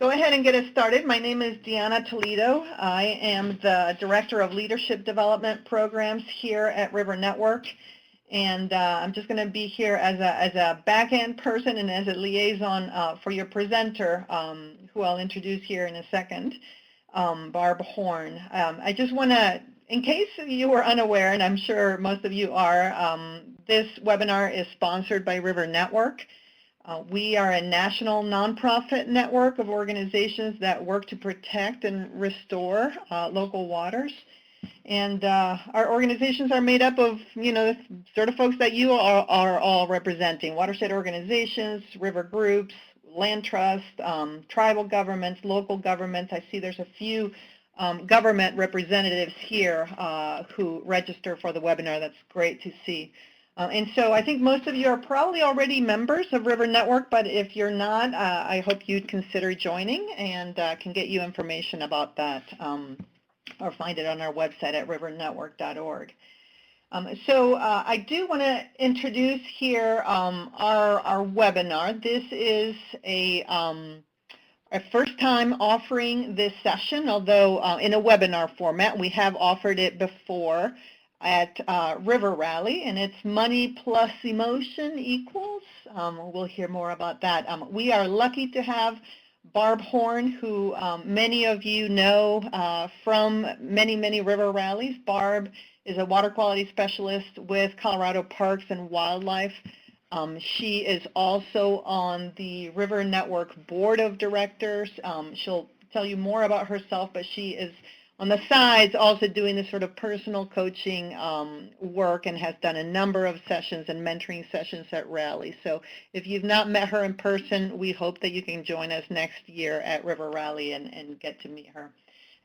go ahead and get us started. My name is Deanna Toledo. I am the Director of Leadership Development Programs here at River Network. And I'm just going to be here as a back-end person and as a liaison for your presenter, who I'll introduce here in a second, Barb Horn. I just want to, in case you were unaware, and I'm sure most of you are, this webinar is sponsored by River Network. We are a national nonprofit network of organizations that work to protect and restore local waters. And our organizations are made up of, the sort of folks that you are all representing: watershed organizations, river groups, land trust, tribal governments, local governments. I see there's a few government representatives here who register for the webinar. That's great to see. And so I think most of you are probably already members of River Network, but if you're not, I hope you'd consider joining, and can get you information about that or find it on our website at rivernetwork.org. So I do want to introduce here our webinar. This is a first time offering this session, although in a webinar format. We have offered it before at River Rally, and it's money plus emotion equals. We'll hear more about that. We are lucky to have Barb Horn, who many of you know from many river rallies. Barb is a water quality specialist with Colorado Parks and Wildlife. She is also on the River Network Board of Directors. She'll tell you more about herself, but she is on the sides also doing this sort of personal coaching work, and has done a number of sessions and mentoring sessions at rallies. So if you've not met her in person, we hope that you can join us next year at River Rally and get to meet her.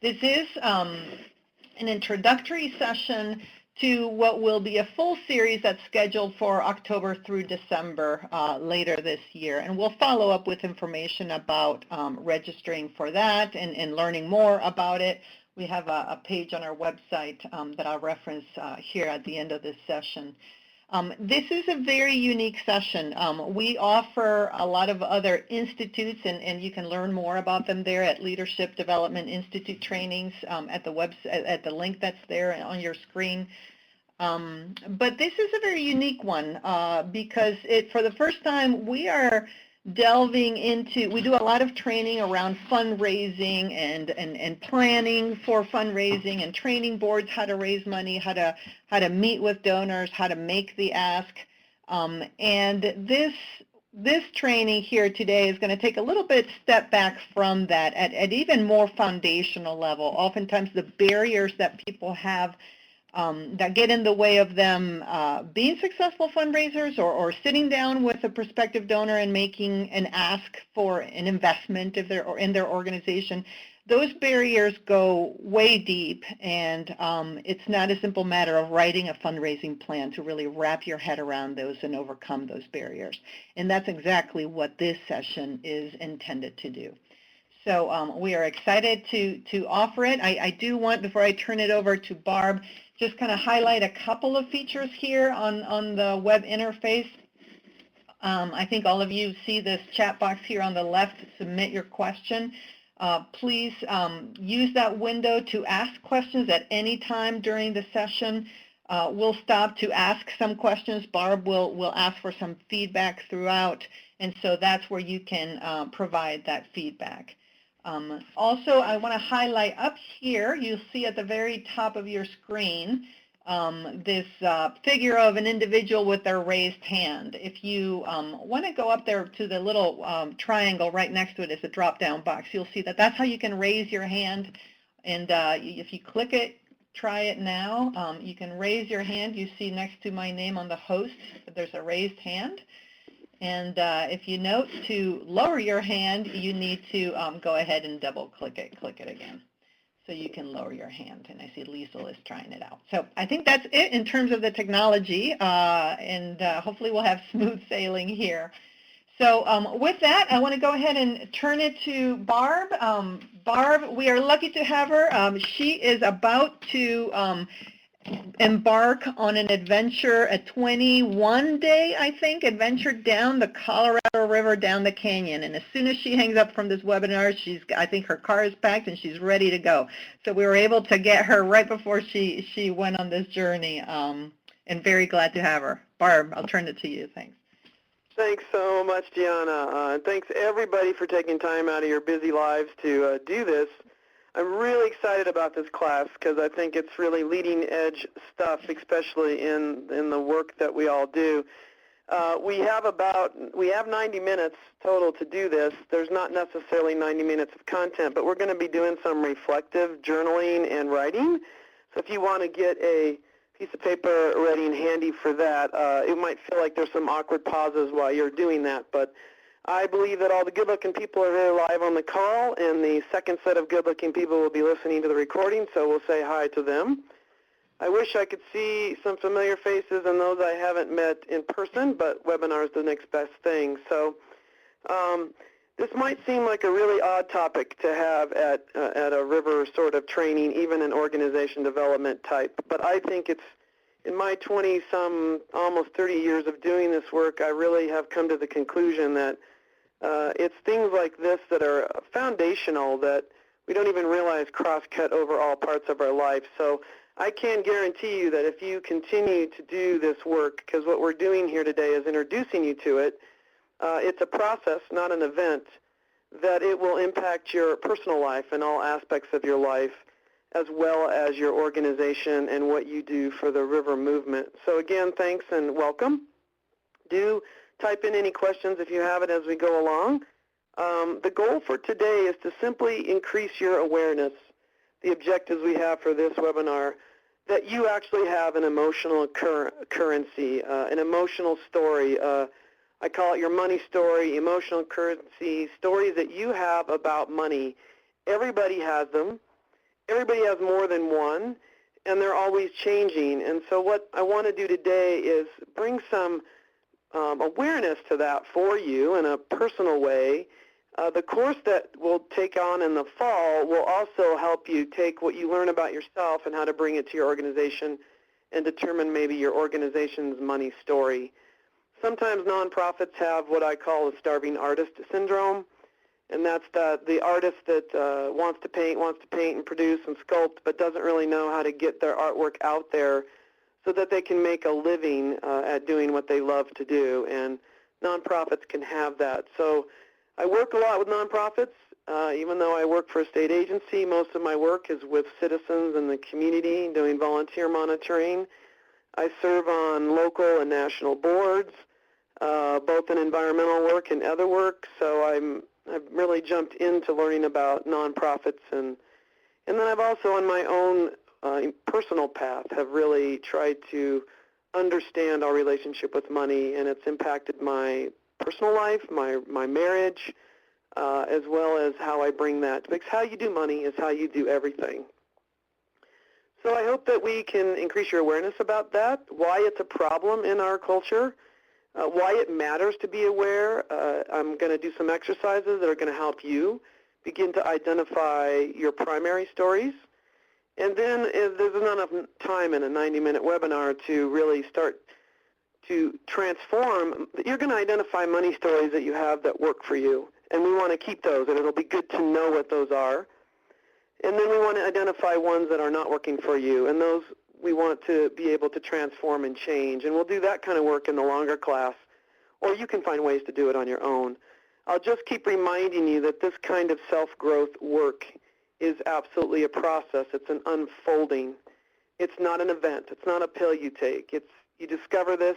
This is an introductory session to what will be a full series that's scheduled for October through December later this year. And we'll follow up with information about registering for that and learning more about it. We have a page on our website that I'll reference here at the end of this session. This is a very unique session. We offer a lot of other institutes, and you can learn more about them there at Leadership Development Institute trainings at the website, at the link that's there on your screen. But this is a very unique one because for the first time, we are delving into, we do a lot of training around fundraising and planning for fundraising, and training boards how to raise money, how to meet with donors, how to make the ask. And this training here today is going to take a little bit step back from that at even more foundational level. Oftentimes the barriers that people have that get in the way of them being successful fundraisers or sitting down with a prospective donor and making an ask for an investment if they're in their organization. Those barriers go way deep, and it's not a simple matter of writing a fundraising plan to really wrap your head around those and overcome those barriers. And that's exactly what this session is intended to do. So we are excited to offer it. I do want, before I turn it over to Barb, just kind of highlight a couple of features here on the web interface. I think all of you see this chat box here on the left to submit your question. Please use that window to ask questions at any time during the session. We'll stop to ask some questions. Barb will ask for some feedback throughout, and so that's where you can provide that feedback. Also, I want to highlight up here, you'll see at the very top of your screen, this figure of an individual with their raised hand. If you want to go up there to the little triangle right next to it is a drop-down box. You'll see that that's how you can raise your hand. And if you click it, try it now, you can raise your hand. You see next to my name on the host, there's a raised hand. And if you note to lower your hand, you need to go ahead and double click it again. So you can lower your hand. And I see Liesl is trying it out. So I think that's it in terms of the technology, and hopefully we'll have smooth sailing here. So with that, I want to go ahead and turn it to Barb. Barb, we are lucky to have her. She is about to embark on an adventure, a 21-day, I think, adventure down the Colorado River, down the canyon. And as soon as she hangs up from this webinar, I think her car is packed and she's ready to go. So we were able to get her right before she went on this journey, and very glad to have her. Barb, I'll turn it to you. Thanks. Thanks so much, Gianna. And thanks everybody for taking time out of your busy lives to do this. I'm really excited about this class because I think it's really leading edge stuff, especially in the work that we all do. We have 90 minutes total to do this. There's not necessarily 90 minutes of content, but we're going to be doing some reflective journaling and writing. So if you want to get a piece of paper ready and handy for that, it might feel like there's some awkward pauses while you're doing that, but I believe that all the good-looking people are here live on the call, and the second set of good-looking people will be listening to the recording, so we'll say hi to them. I wish I could see some familiar faces and those I haven't met in person, but webinar is the next best thing. So this might seem like a really odd topic to have at a river sort of training, even an organization development type, but I think it's, in my 20-some, almost 30 years of doing this work, I really have come to the conclusion that it's things like this that are foundational that we don't even realize cross-cut over all parts of our life. So I can guarantee you that if you continue to do this work, because what we're doing here today is introducing you to it, it's a process, not an event, that it will impact your personal life and all aspects of your life, as well as your organization and what you do for the river movement. So again, thanks and welcome. Do type in any questions if you have it as we go along. The goal for today is to simply increase your awareness, the objectives we have for this webinar, that you actually have an emotional currency, an emotional story. I call it your money story, emotional currency, stories that you have about money. Everybody has them. Everybody has more than one, and they're always changing. And so what I want to do today is bring some awareness to that for you in a personal way. The course that we'll take on in the fall will also help you take what you learn about yourself and how to bring it to your organization and determine maybe your organization's money story. Sometimes nonprofits have what I call the starving artist syndrome, and that's the artist that wants to paint and produce and sculpt, but doesn't really know how to get their artwork out there so that they can make a living at doing what they love to do, and nonprofits can have that. So I work a lot with nonprofits. Even though I work for a state agency, most of my work is with citizens in the community doing volunteer monitoring. I serve on local and national boards, both in environmental work and other work, so I've really jumped into learning about nonprofits, and then I've also on my own personal path have really tried to understand our relationship with money, and it's impacted my personal life, my marriage, as well as how I bring that, because how you do money is how you do everything. So I hope that we can increase your awareness about that, why it's a problem in our culture, why it matters to be aware. I'm going to do some exercises that are going to help you begin to identify your primary stories. And then if there's not enough time in a 90-minute webinar to really start to transform, you're going to identify money stories that you have that work for you. And we want to keep those, and it'll be good to know what those are. And then we want to identify ones that are not working for you, and those we want to be able to transform and change. And we'll do that kind of work in the longer class, or you can find ways to do it on your own. I'll just keep reminding you that this kind of self-growth work is absolutely a process. It's an unfolding. It's not an event. It's not a pill you take. You discover this,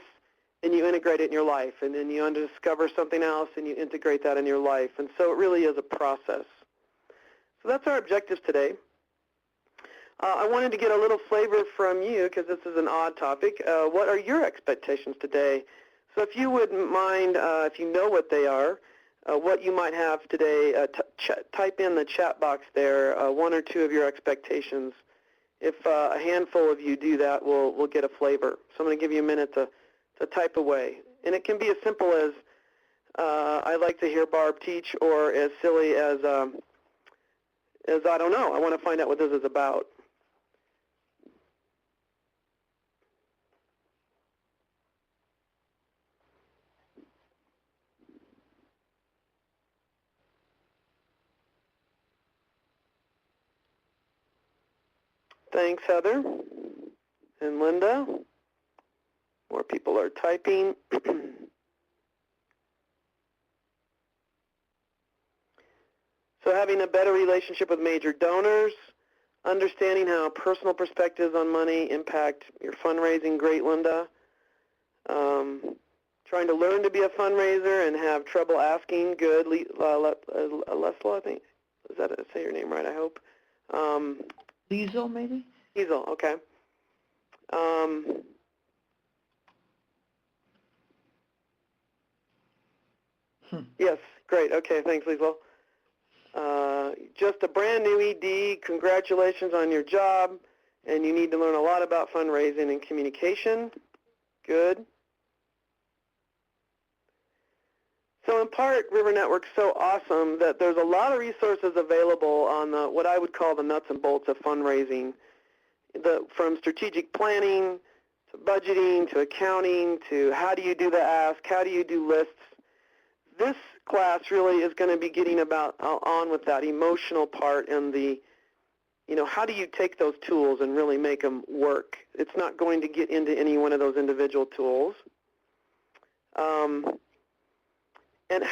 and you integrate it in your life, and then you discover something else, and you integrate that in your life. And so it really is a process. So that's our objectives today. I wanted to get a little flavor from you, because this is an odd topic. What are your expectations today? So if you wouldn't mind, if you know what they are, what you might have today, type in the chat box there, one or two of your expectations. If a handful of you do that, we'll get a flavor. So I'm going to give you a minute to type away. And it can be as simple as, I'd like to hear Barb teach, or as silly as I don't know, I want to find out what this is about. Thanks, Heather. And Linda. More people are typing. So having a better relationship with major donors, understanding how personal perspectives on money impact your fundraising. Great, Linda. Trying to learn to be a fundraiser and have trouble asking. Good. Lesla, I think. Is that say your name right, I hope? Liesel, maybe? Liesel, okay. Yes, great. Okay, thanks, Liesel. Just a brand new ED. Congratulations on your job. And you need to learn a lot about fundraising and communication. Good. So in part, River Network's so awesome that there's a lot of resources available on what I would call the nuts and bolts of fundraising, from strategic planning to budgeting to accounting to how do you do the ask, how do you do lists. This class really is going to be getting on with that emotional part and the, how do you take those tools and really make them work. It's not going to get into any one of those individual tools. And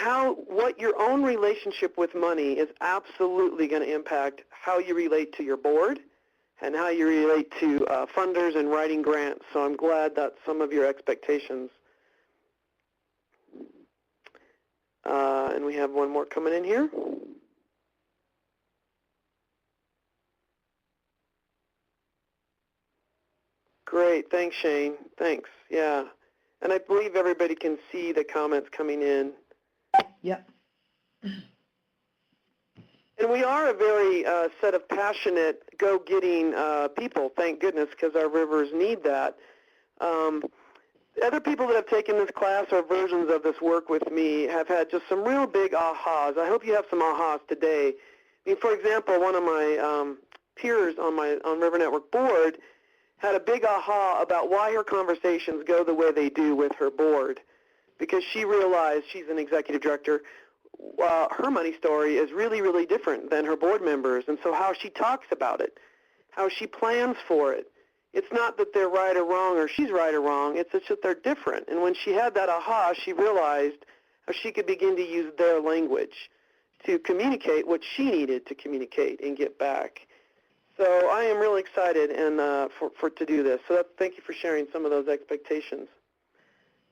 what your own relationship with money is absolutely going to impact how you relate to your board and how you relate to funders and writing grants. So I'm glad that's some of your expectations. And we have one more coming in here. Great, thanks Shane, thanks, yeah. And I believe everybody can see the comments coming in. Yep. And we are a very set of passionate, go-getting people, thank goodness, because our rivers need that. Other people that have taken this class or versions of this work with me have had just some real big ahas. I hope you have some ahas today. I mean, for example, one of my peers on River Network board had a big aha about why her conversations go the way they do with her board, because she realized, she's an executive director, her money story is really, really different than her board members, and so how she talks about it, how she plans for it, it's not that they're right or wrong or she's right or wrong, it's just that they're different. And when she had that aha, she realized how she could begin to use their language to communicate what she needed to communicate and get back. So I am really excited and to do this. So thank you for sharing some of those expectations.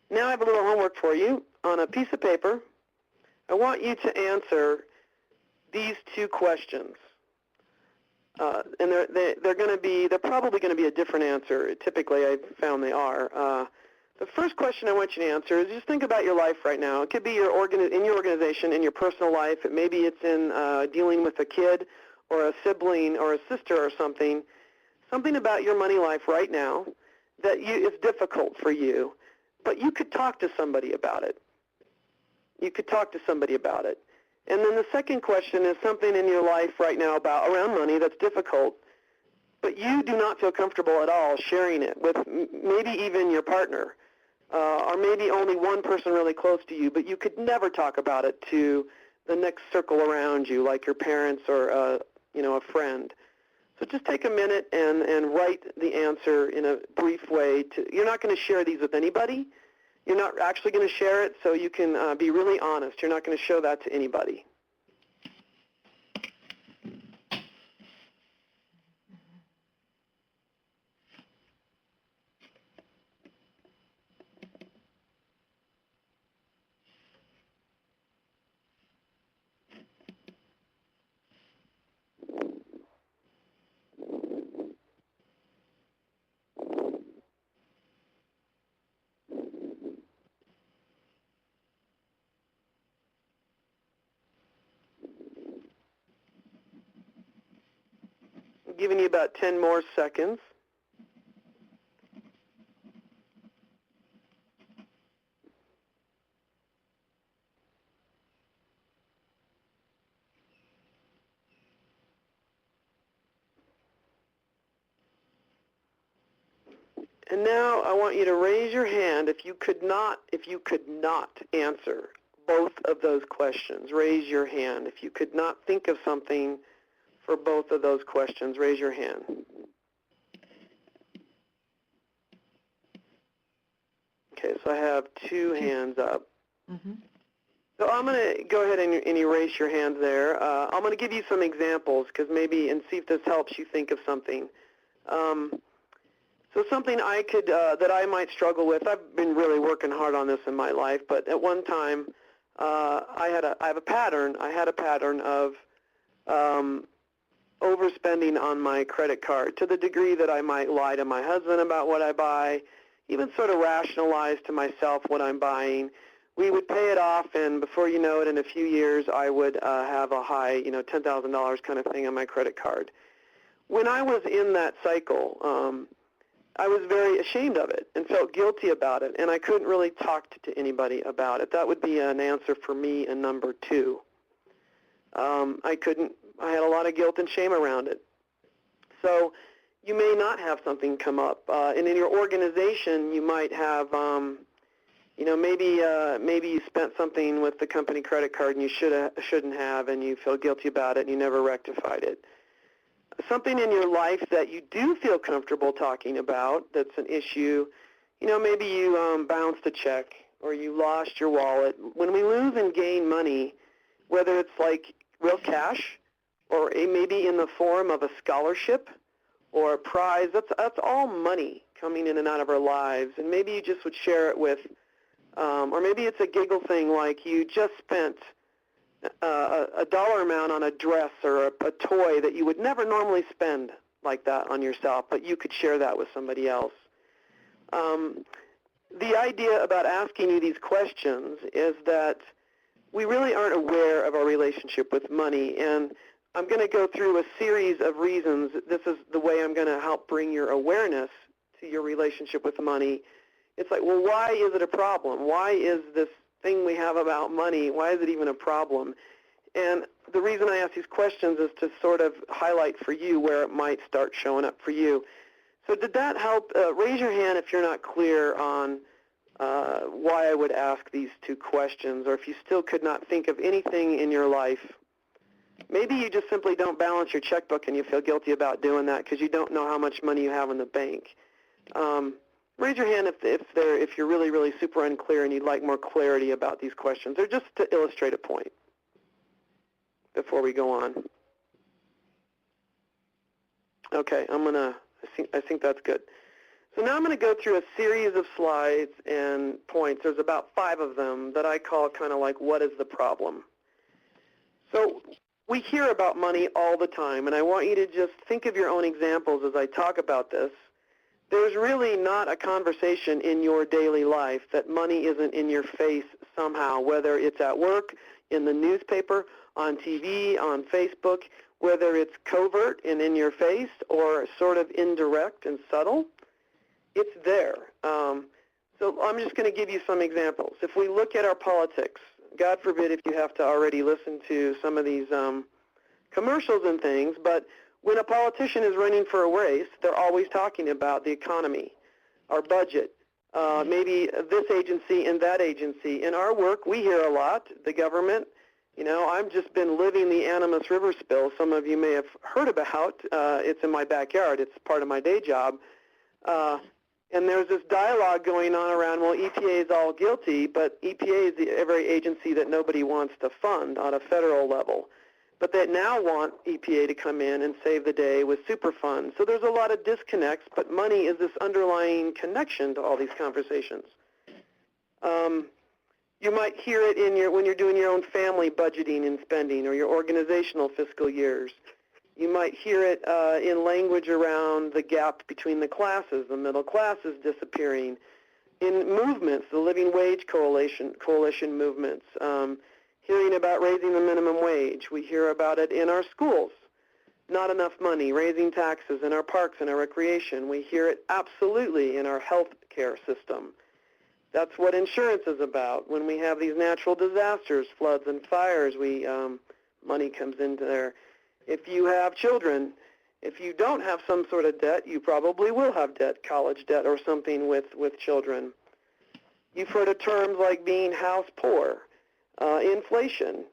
Now I have a little homework for you. On a piece of paper, I want you to answer these two questions. And they're probably going to be a different answer. Typically, I've found they are. The first question I want you to answer is just think about your life right now. It could be in your organization, in your personal life. Maybe it's in dealing with a kid or a sibling or a sister or something about your money life right now that is difficult for you, but you could talk to somebody about it. You could talk to somebody about it. And then the second question is something in your life right now around money that's difficult, but you do not feel comfortable at all sharing it with maybe even your partner, or maybe only one person really close to you, but you could never talk about it to the next circle around you, like your parents or a friend. So just take a minute and write the answer in a brief way. You're not going to share these with anybody. You're not actually going to share it, so you can be really honest. You're not going to show that to anybody. I'm giving you about 10 more seconds. And now I want you to raise your hand if you could not answer both of those questions. Raise your hand. If you could not think of something for both of those questions, raise your hand. Okay, so I have two hands up. Mm-hmm. So I'm going to go ahead and erase your hands there. I'm going to give you some examples because maybe, and see if this helps you think of something. So something I could, that I might struggle with, I've been really working hard on this in my life, but at one time I have a pattern. I had a pattern of overspending on my credit card to the degree that I might lie to my husband about what I buy, even sort of rationalize to myself what I'm buying. We would pay it off, and before you know it, in a few years, I would have a high, $10,000 kind of thing on my credit card. When I was in that cycle, I was very ashamed of it and felt guilty about it, and I couldn't really talk to anybody about it. That would be an answer for me and number two. I had a lot of guilt and shame around it. So you may not have something come up, and in your organization, you might have, maybe you spent something with the company credit card and you shouldn't have, and you feel guilty about it and you never rectified it. Something in your life that you do feel comfortable talking about that's an issue, maybe you bounced a check or you lost your wallet. When we lose and gain money, whether it's like real cash or maybe in the form of a scholarship or a prize, that's all money coming in and out of our lives. And maybe you just would share it with, or maybe it's a giggle thing like you just spent a dollar amount on a dress or a toy that you would never normally spend like that on yourself, but you could share that with somebody else. The idea about asking you these questions is that we really aren't aware of our relationship with money, and I'm going to go through a series of reasons. This is the way I'm going to help bring your awareness to your relationship with money. It's like, well, why is it a problem? Why is this thing we have about money, why is it even a problem? And the reason I ask these questions is to sort of highlight for you where it might start showing up for you. So did that help? Raise your hand if you're not clear on why I would ask these two questions, or if you still could not think of anything in your life. Maybe you just simply don't balance your checkbook and you feel guilty about doing that because you don't know how much money you have in the bank. Raise your hand if you're really, really super unclear and you'd like more clarity about these questions, or just to illustrate a point before we go on. Okay, I think that's good. So now I'm going to go through a series of slides and points. There's about 5 of them that I call kind of like, what is the problem? So we hear about money all the time, and I want you to just think of your own examples as I talk about this. There's really not a conversation in your daily life that money isn't in your face somehow, whether it's at work, in the newspaper, on TV, on Facebook, whether it's covert and in your face or sort of indirect and subtle. It's there. So I'm just going to give you some examples. If we look at our politics, God forbid if you have to already listen to some of these commercials and things, but when a politician is running for a race, they're always talking about the economy, our budget, maybe this agency and that agency. In our work, we hear a lot, the government. I've just been living the Animas River spill. Some of you may have heard about. It's in my backyard. It's part of my day job. And there's this dialogue going on around, well, EPA is all guilty, but EPA is the very agency that nobody wants to fund on a federal level. But they now want EPA to come in and save the day with Superfund. So there's a lot of disconnects, but money is this underlying connection to all these conversations. You might hear it when you're doing your own family budgeting and spending, or your organizational fiscal years. You might hear it in language around the gap between the classes, the middle class is disappearing. In movements, the Living Wage Coalition movements, hearing about raising the minimum wage. We hear about it in our schools. Not enough money, raising taxes in our parks and our recreation. We hear it absolutely in our health care system. That's what insurance is about. When we have these natural disasters, floods and fires, money comes into there. If you have children, if you don't have some sort of debt, you probably will have debt, college debt or something with children. You've heard of terms like being house poor, inflation.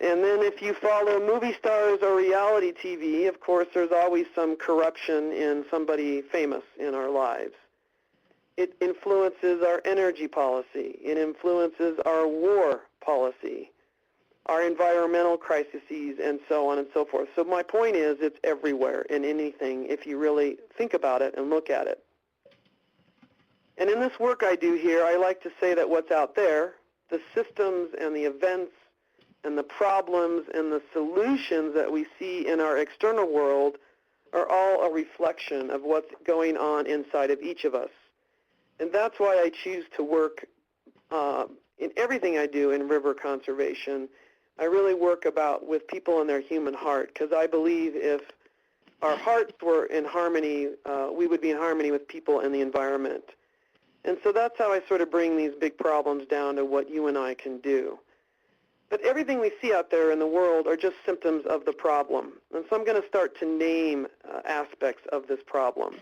And then if you follow movie stars or reality TV, of course, there's always some corruption in somebody famous in our lives. It influences our energy policy. It influences our war policy, our environmental crises, and so on and so forth. So my point is it's everywhere in anything if you really think about it and look at it. And in this work I do here, I like to say that what's out there, the systems and the events and the problems and the solutions that we see in our external world are all a reflection of what's going on inside of each of us. And that's why I choose to work in everything I do in river conservation. I really work with people in their human heart, because I believe if our hearts were in harmony, we would be in harmony with people and the environment. And so that's how I sort of bring these big problems down to what you and I can do. But everything we see out there in the world are just symptoms of the problem. And so I'm going to start to name aspects of this problem.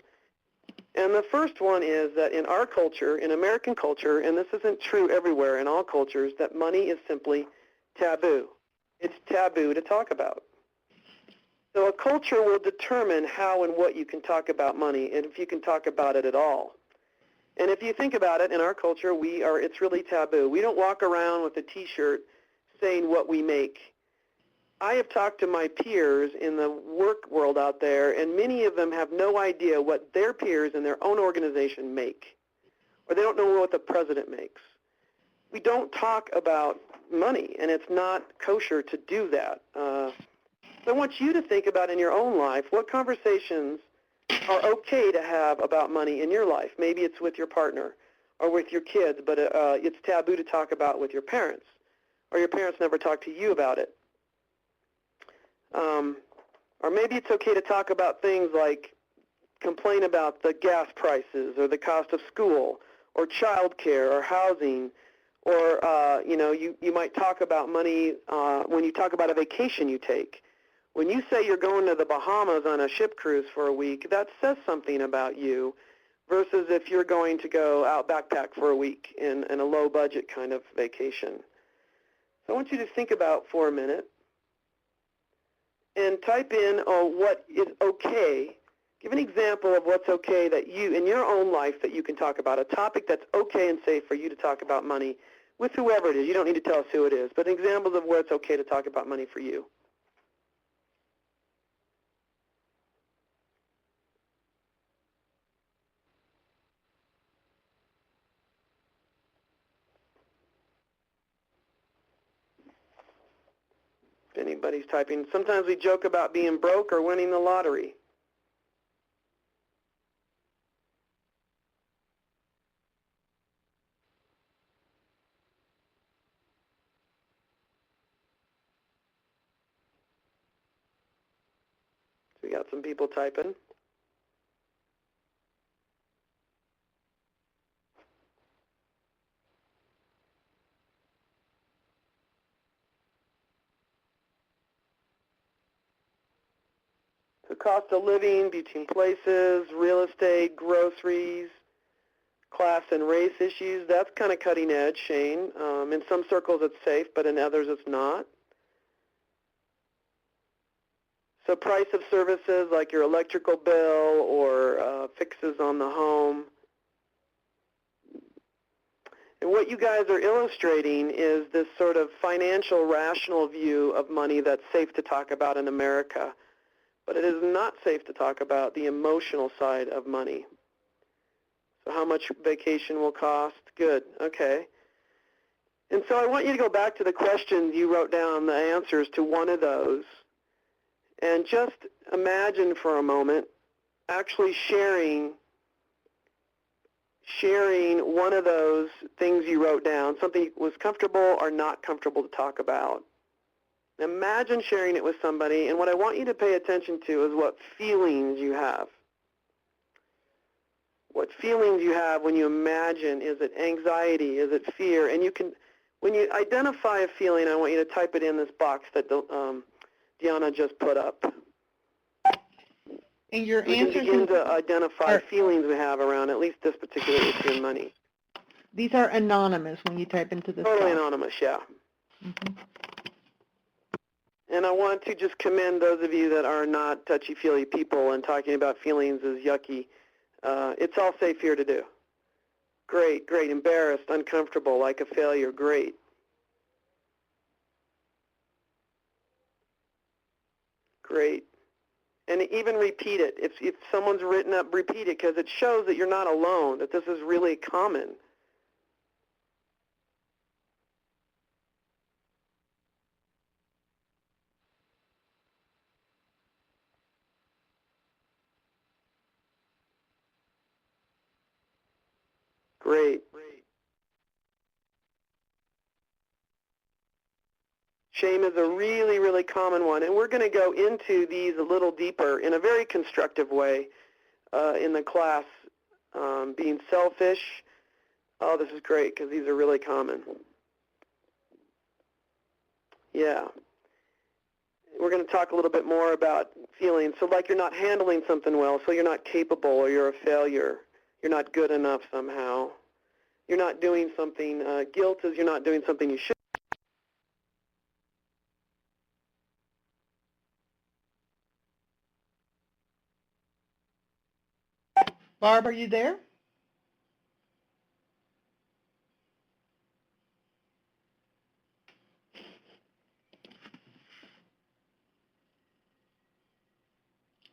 And the first one is that in our culture, in American culture, and this isn't true everywhere in all cultures, that money is simply taboo. It's taboo to talk about. So a culture will determine how and what you can talk about money, and if you can talk about it at all. And if you think about it, in our culture, it's really taboo. We don't walk around with a T-shirt saying what we make. I have talked to my peers in the work world out there, and many of them have no idea what their peers in their own organization make, or they don't know what the president makes. We don't talk about money, and it's not kosher to do that. So I want you to think about in your own life what conversations are okay to have about money in your life. Maybe it's with your partner or with your kids, but it's taboo to talk about with your parents, or your parents never talk to you about it. Or maybe it's okay to talk about things like complain about the gas prices or the cost of school or child care or housing, or you might talk about money when you talk about a vacation you take. When you say you're going to the Bahamas on a ship cruise for a week, that says something about you versus if you're going to go out backpack for a week in a low-budget kind of vacation. So I want you to think about for a minute and type in what is okay. Give an example of what's okay that you, in your own life, that you can talk about, a topic that's okay and safe for you to talk about money with whoever it is. You don't need to tell us who it is, but examples of where it's okay to talk about money for you. If anybody's typing, sometimes we joke about being broke or winning the lottery. So we got some people typing. The cost of living between places, real estate, groceries, class and race issues, that's kind of cutting edge, Shane. In some circles it's safe, but in others it's not. So price of services like your electrical bill or fixes on the home. And what you guys are illustrating is this sort of financial rational view of money that's safe to talk about in America. But it is not safe to talk about the emotional side of money. So how much vacation will cost? Good, okay. And so I want you to go back to the questions you wrote down, the answers to one of those, and just imagine for a moment actually sharing one of those things you wrote down, something was comfortable or not comfortable to talk about. Imagine sharing it with somebody, and what I want you to pay attention to is what feelings you have. What feelings you have when you imagine. Is it anxiety? Is it fear? And you can, when you identify a feeling, I want you to type it in this box that Deanna just put up. And your we answers can begin to identify feelings we have around at least this particular issue in money. These are anonymous when you type into this Totally box. Anonymous, yeah. Mm-hmm. And I want to just commend those of you that are not touchy-feely people and talking about feelings is yucky. It's all safe here to do. Great, great. Embarrassed, uncomfortable, like a failure. Great. Great. And even repeat it. If someone's written up, repeat it, because it shows that you're not alone, that this is really common. Great. Shame is a really, really common one, and we're going to go into these a little deeper in a very constructive way in the class. Being selfish. Oh, this is great because these are really common. Yeah. We're going to talk a little bit more about feelings. So like you're not handling something well, so you're not capable or you're a failure. You're not good enough somehow. You're not doing something. Guilt is you're not doing something you should. Barb, are you there?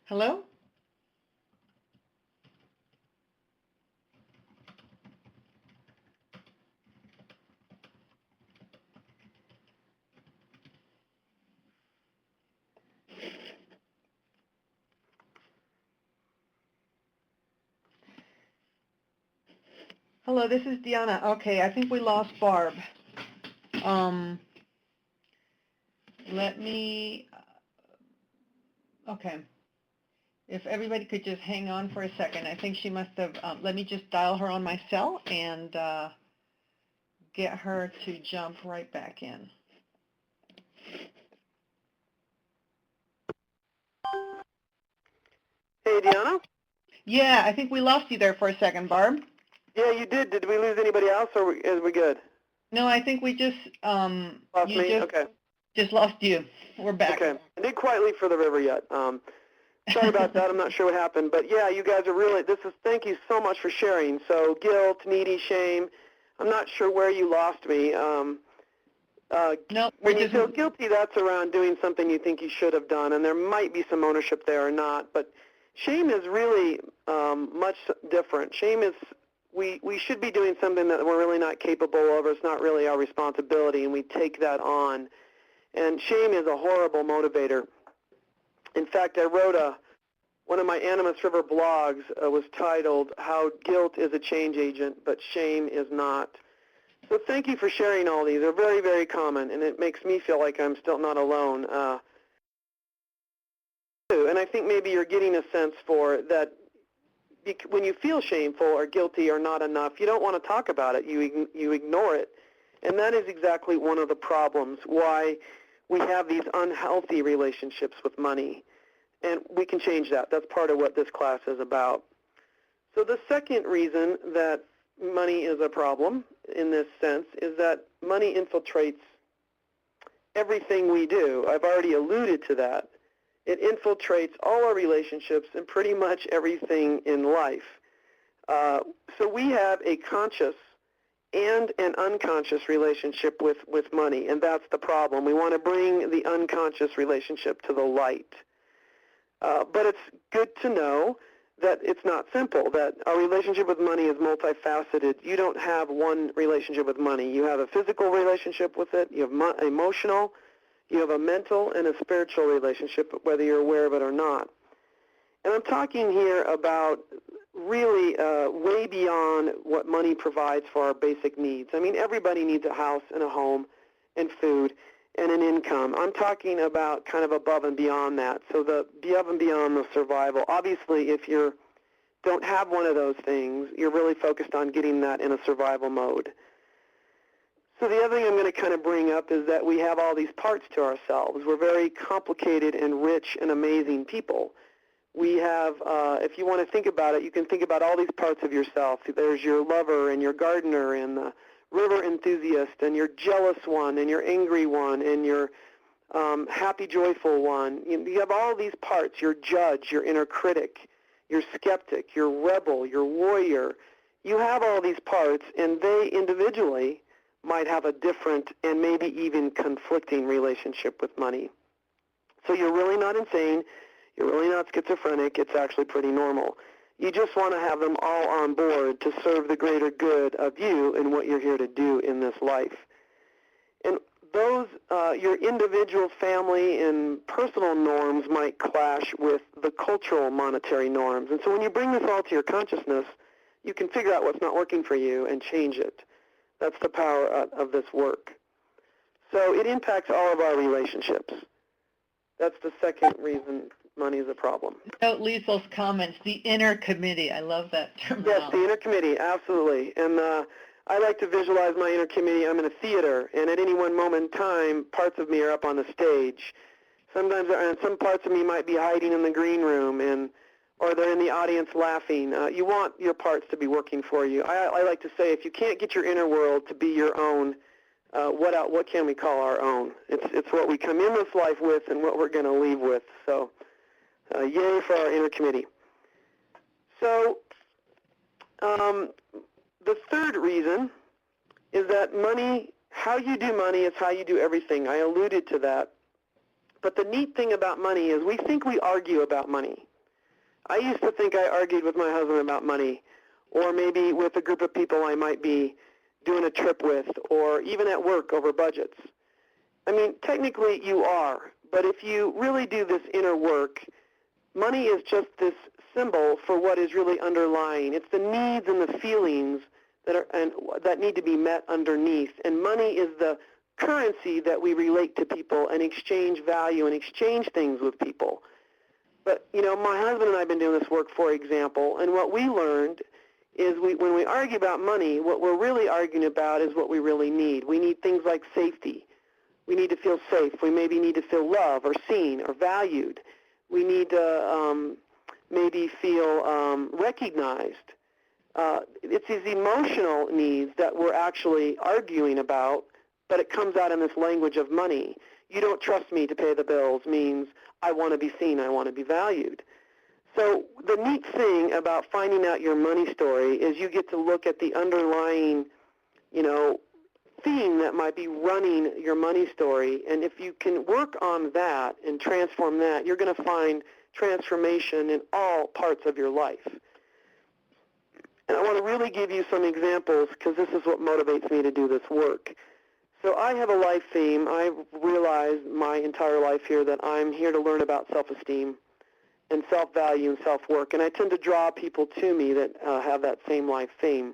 Hello? Hello, this is Deanna. Okay, I think we lost Barb. Let me, okay. If everybody could just hang on for a second. I think she must have, let me just dial her on my cell and get her to jump right back in. Hey, Deanna? Yeah, I think we lost you there for a second, Barb. Yeah, you did. Did we lose anybody else, or is we good? No, I think we just, Lost me? Okay. just lost you. We're back. Okay. I didn't quite leave for the river yet. Sorry about that. I'm not sure what happened. But, yeah, you guys are really, thank you so much for sharing. So guilt, needy, shame. I'm not sure where you lost me. No, when you feel guilty, that's around doing something you think you should have done, and there might be some ownership there or not. But shame is really much different. Shame is we should be doing something that we're really not capable of, or it's not really our responsibility, and we take that on. And shame is a horrible motivator. In fact, I wrote one of my Animus River blogs was titled, How Guilt is a Change Agent, but Shame is Not. So thank you for sharing all these. They're very, very common, and it makes me feel like I'm still not alone. And I think maybe you're getting a sense for that when you feel shameful or guilty or not enough, you don't want to talk about it. You ignore it. And that is exactly one of the problems, why we have these unhealthy relationships with money. And we can change that. That's part of what this class is about. So the second reason that money is a problem in this sense is that money infiltrates everything we do. I've already alluded to that. It infiltrates all our relationships and pretty much everything in life. So we have a conscious and an unconscious relationship with money, and that's the problem. We want to bring the unconscious relationship to the light. But it's good to know that it's not simple, that our relationship with money is multifaceted. You don't have one relationship with money. You have a physical relationship with it, you have emotional, you have a mental and a spiritual relationship, whether you're aware of it or not. And I'm talking here about really way beyond what money provides for our basic needs. I mean, everybody needs a house and a home and food and an income. I'm talking about kind of above and beyond that. So the above and beyond the survival. Obviously, if you don't have one of those things, you're really focused on getting that in a survival mode. So the other thing I'm going to kind of bring up is that we have all these parts to ourselves. We're very complicated and rich and amazing people. We have, if you want to think about it, you can think about all these parts of yourself. There's your lover and your gardener and the river enthusiast and your jealous one and your angry one and your happy, joyful one. You have all these parts, your judge, your inner critic, your skeptic, your rebel, your warrior, you have all these parts, and they individually might have a different and maybe even conflicting relationship with money. So you're really not insane. You're really not schizophrenic. It's actually pretty normal. You just want to have them all on board to serve the greater good of you and what you're here to do in this life. And those, your individual, family, and personal norms might clash with the cultural monetary norms. And so when you bring this all to your consciousness, you can figure out what's not working for you and change it. That's the power of this work. So it impacts all of our relationships. That's the second reason money is a problem. Note Liesel's comments, the inner committee. I love that term. Yes, the inner committee, absolutely. And I like to visualize my inner committee. I'm in a theater, and at any one moment in time, parts of me are up on the stage. Sometimes, and some parts of me might be hiding in the green room, or they're in the audience laughing. You want your parts to be working for you. I like to say, if you can't get your inner world to be your own, what can we call our own? It's what we come in this life with and what we're going to leave with. So yay for our inner committee. So the third reason is that money, how you do money is how you do everything. I alluded to that. But the neat thing about money is we think we argue about money. I used to think I argued with my husband about money, or maybe with a group of people I might be doing a trip with, or even at work over budgets. I mean, technically you are, but if you really do this inner work, money is just this symbol for what is really underlying. It's the needs and the feelings that need to be met underneath, and money is the currency that we relate to people and exchange value and exchange things with people. But, you know, my husband and I have been doing this work, for example, and what we learned is when we argue about money, what we're really arguing about is what we really need. We need things like safety. We need to feel safe. We maybe need to feel loved or seen or valued. We need to maybe feel recognized. It's these emotional needs that we're actually arguing about, but it comes out in this language of money. You don't trust me to pay the bills means I want to be seen, I want to be valued. So the neat thing about finding out your money story is you get to look at the underlying, you know, theme that might be running your money story. And if you can work on that and transform that, you're going to find transformation in all parts of your life. And I want to really give you some examples because this is what motivates me to do this work. So I have a life theme. I've realized my entire life here that I'm here to learn about self-esteem and self-value and self-work. And I tend to draw people to me that have that same life theme.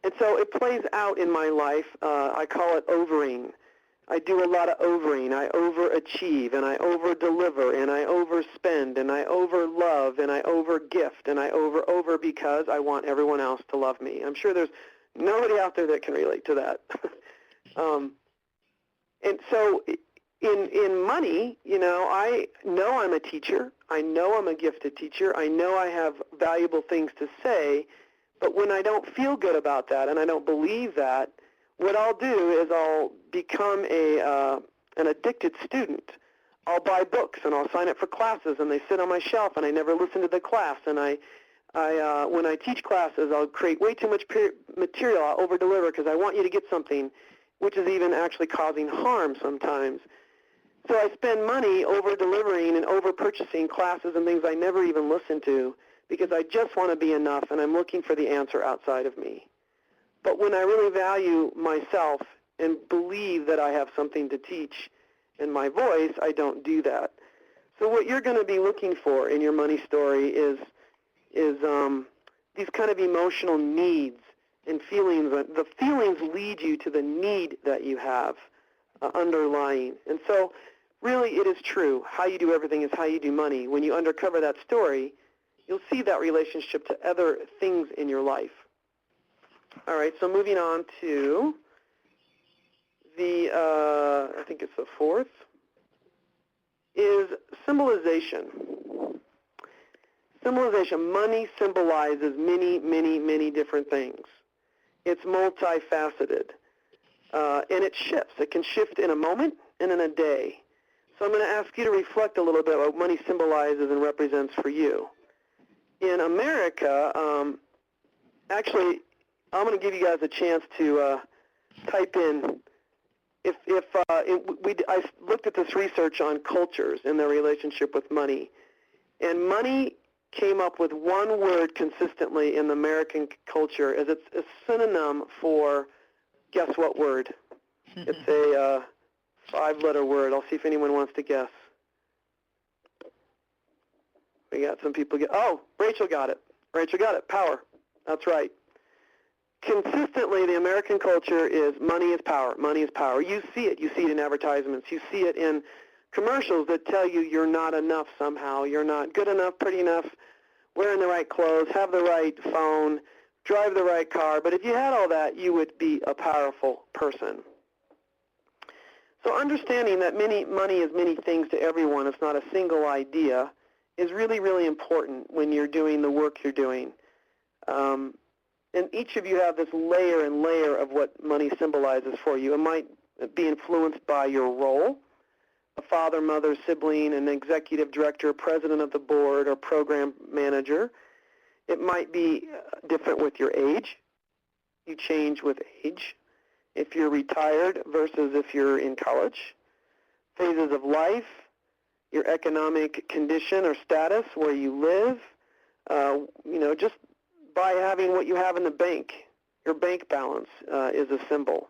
And so it plays out in my life. I call it overing. I do a lot of overing. I overachieve, and I over-deliver, and I overspend, and I over-love, and I over-gift, and I over because I want everyone else to love me. I'm sure there's nobody out there that can relate to that. And so in money, you know I'm a teacher. I know I'm a gifted teacher. I know I have valuable things to say. But when I don't feel good about that and I don't believe that, what I'll do is I'll become an addicted student. I'll buy books and I'll sign up for classes and they sit on my shelf and I never listen to the class. And when I teach classes, I'll create way too much material. I'll over-deliver because I want you to get something, which is even actually causing harm sometimes. So I spend money over-delivering and over-purchasing classes and things I never even listen to because I just want to be enough and I'm looking for the answer outside of me. But when I really value myself and believe that I have something to teach in my voice, I don't do that. So what you're going to be looking for in your money story is these kind of emotional needs and feelings. The feelings lead you to the need that you have underlying. And so really it is true. How you do everything is how you do money. When you uncover that story, you'll see that relationship to other things in your life. All right, so moving on to the, I think it's the fourth, is symbolization. Symbolization. Money symbolizes many, many, many different things. It's multifaceted, and it shifts. It can shift in a moment and in a day. So I'm going to ask you to reflect a little bit what money symbolizes and represents for you. In America, Actually, I'm going to give you guys a chance to type in. I looked at this research on cultures and their relationship with money, and money came up with one word consistently in the American culture as it's a synonym for, guess what word? It's a 5-letter word. I'll see if anyone wants to guess. We got some people oh, Rachel got it. Rachel got it. Power. That's right. Consistently, the American culture is money is power. Money is power. You see it. You see it in advertisements. You see it in commercials that tell you you're not enough somehow. You're not good enough, pretty enough, wearing the right clothes, have the right phone, drive the right car. But if you had all that, you would be a powerful person. So understanding that money is many things to everyone, it's not a single idea, is really, really important when you're doing the work you're doing. And each of you have this layer and layer of what money symbolizes for you. It might be influenced by your role, a father, mother, sibling, an executive director, president of the board, or program manager. It might be different with your age. You change with age. If you're retired versus if you're in college. Phases of life, your economic condition or status, where you live, just by having what you have in the bank. Your bank balance is a symbol.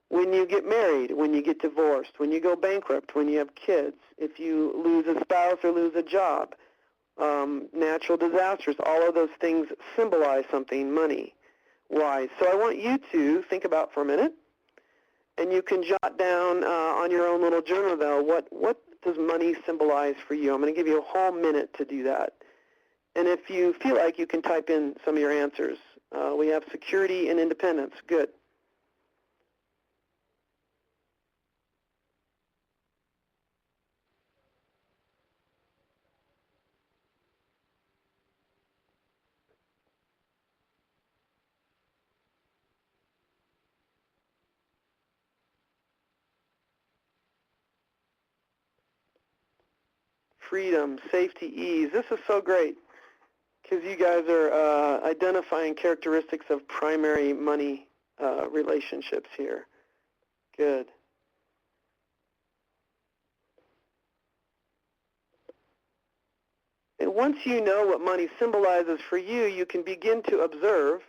When you get married, when you get divorced, when you go bankrupt, when you have kids, if you lose a spouse or lose a job, natural disasters, all of those things symbolize something money-wise. So I want you to think about for a minute, and you can jot down on your own little journal, though, what does money symbolize for you? I'm going to give you a whole minute to do that. And if you feel like you can type in some of your answers. We have security and independence. Good. Freedom, safety, ease. This is so great because you guys are identifying characteristics of primary money relationships here. Good. And once you know what money symbolizes for you, you can begin to observe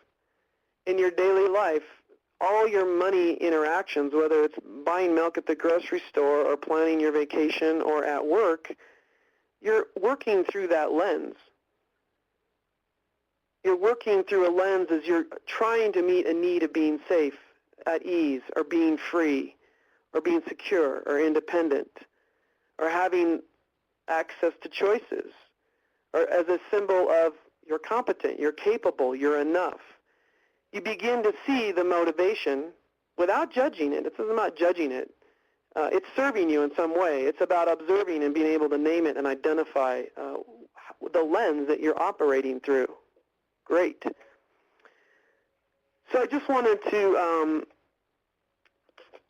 in your daily life all your money interactions, whether it's buying milk at the grocery store or planning your vacation or at work. You're working through that lens. You're working through a lens as you're trying to meet a need of being safe, at ease, or being free, or being secure, or independent, or having access to choices, or as a symbol of you're competent, you're capable, you're enough. You begin to see the motivation without judging it. This isn't about judging it. It's serving you in some way. It's about observing and being able to name it and identify the lens that you're operating through. Great. So I just wanted to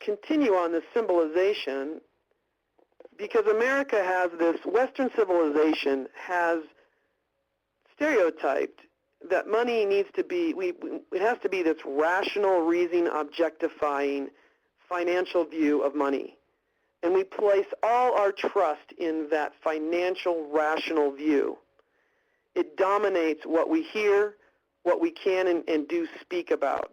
continue on this symbolization because America has this, Western civilization has stereotyped that money needs to be, it has to be this rational, reasoning, objectifying, financial view of money. And we place all our trust in that financial, rational view. It dominates what we hear, what we can and do speak about.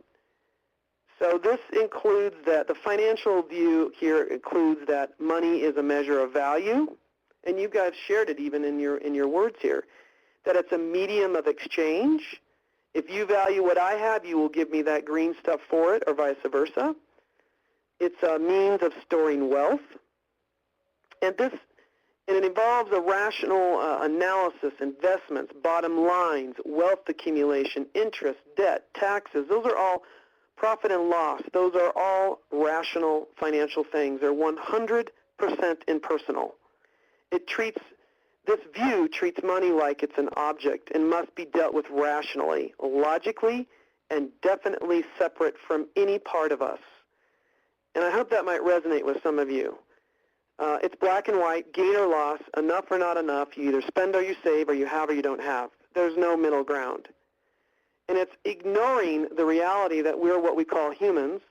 So this includes that the financial view here includes that money is a measure of value, and you guys shared it even in your words here, that it's a medium of exchange. If you value what I have, you will give me that green stuff for it, or vice versa. It's a means of storing wealth, and it involves a rational analysis, investments, bottom lines, wealth accumulation, interest, debt, taxes. Those are all profit and loss. Those are all rational financial things. They're 100% impersonal. This view treats money like it's an object and must be dealt with rationally, logically, and definitely separate from any part of us. And I hope that might resonate with some of you. It's black and white, gain or loss, enough or not enough. You either spend or you save, or you have or you don't have. There's no middle ground. And it's ignoring the reality that we're what we call humans,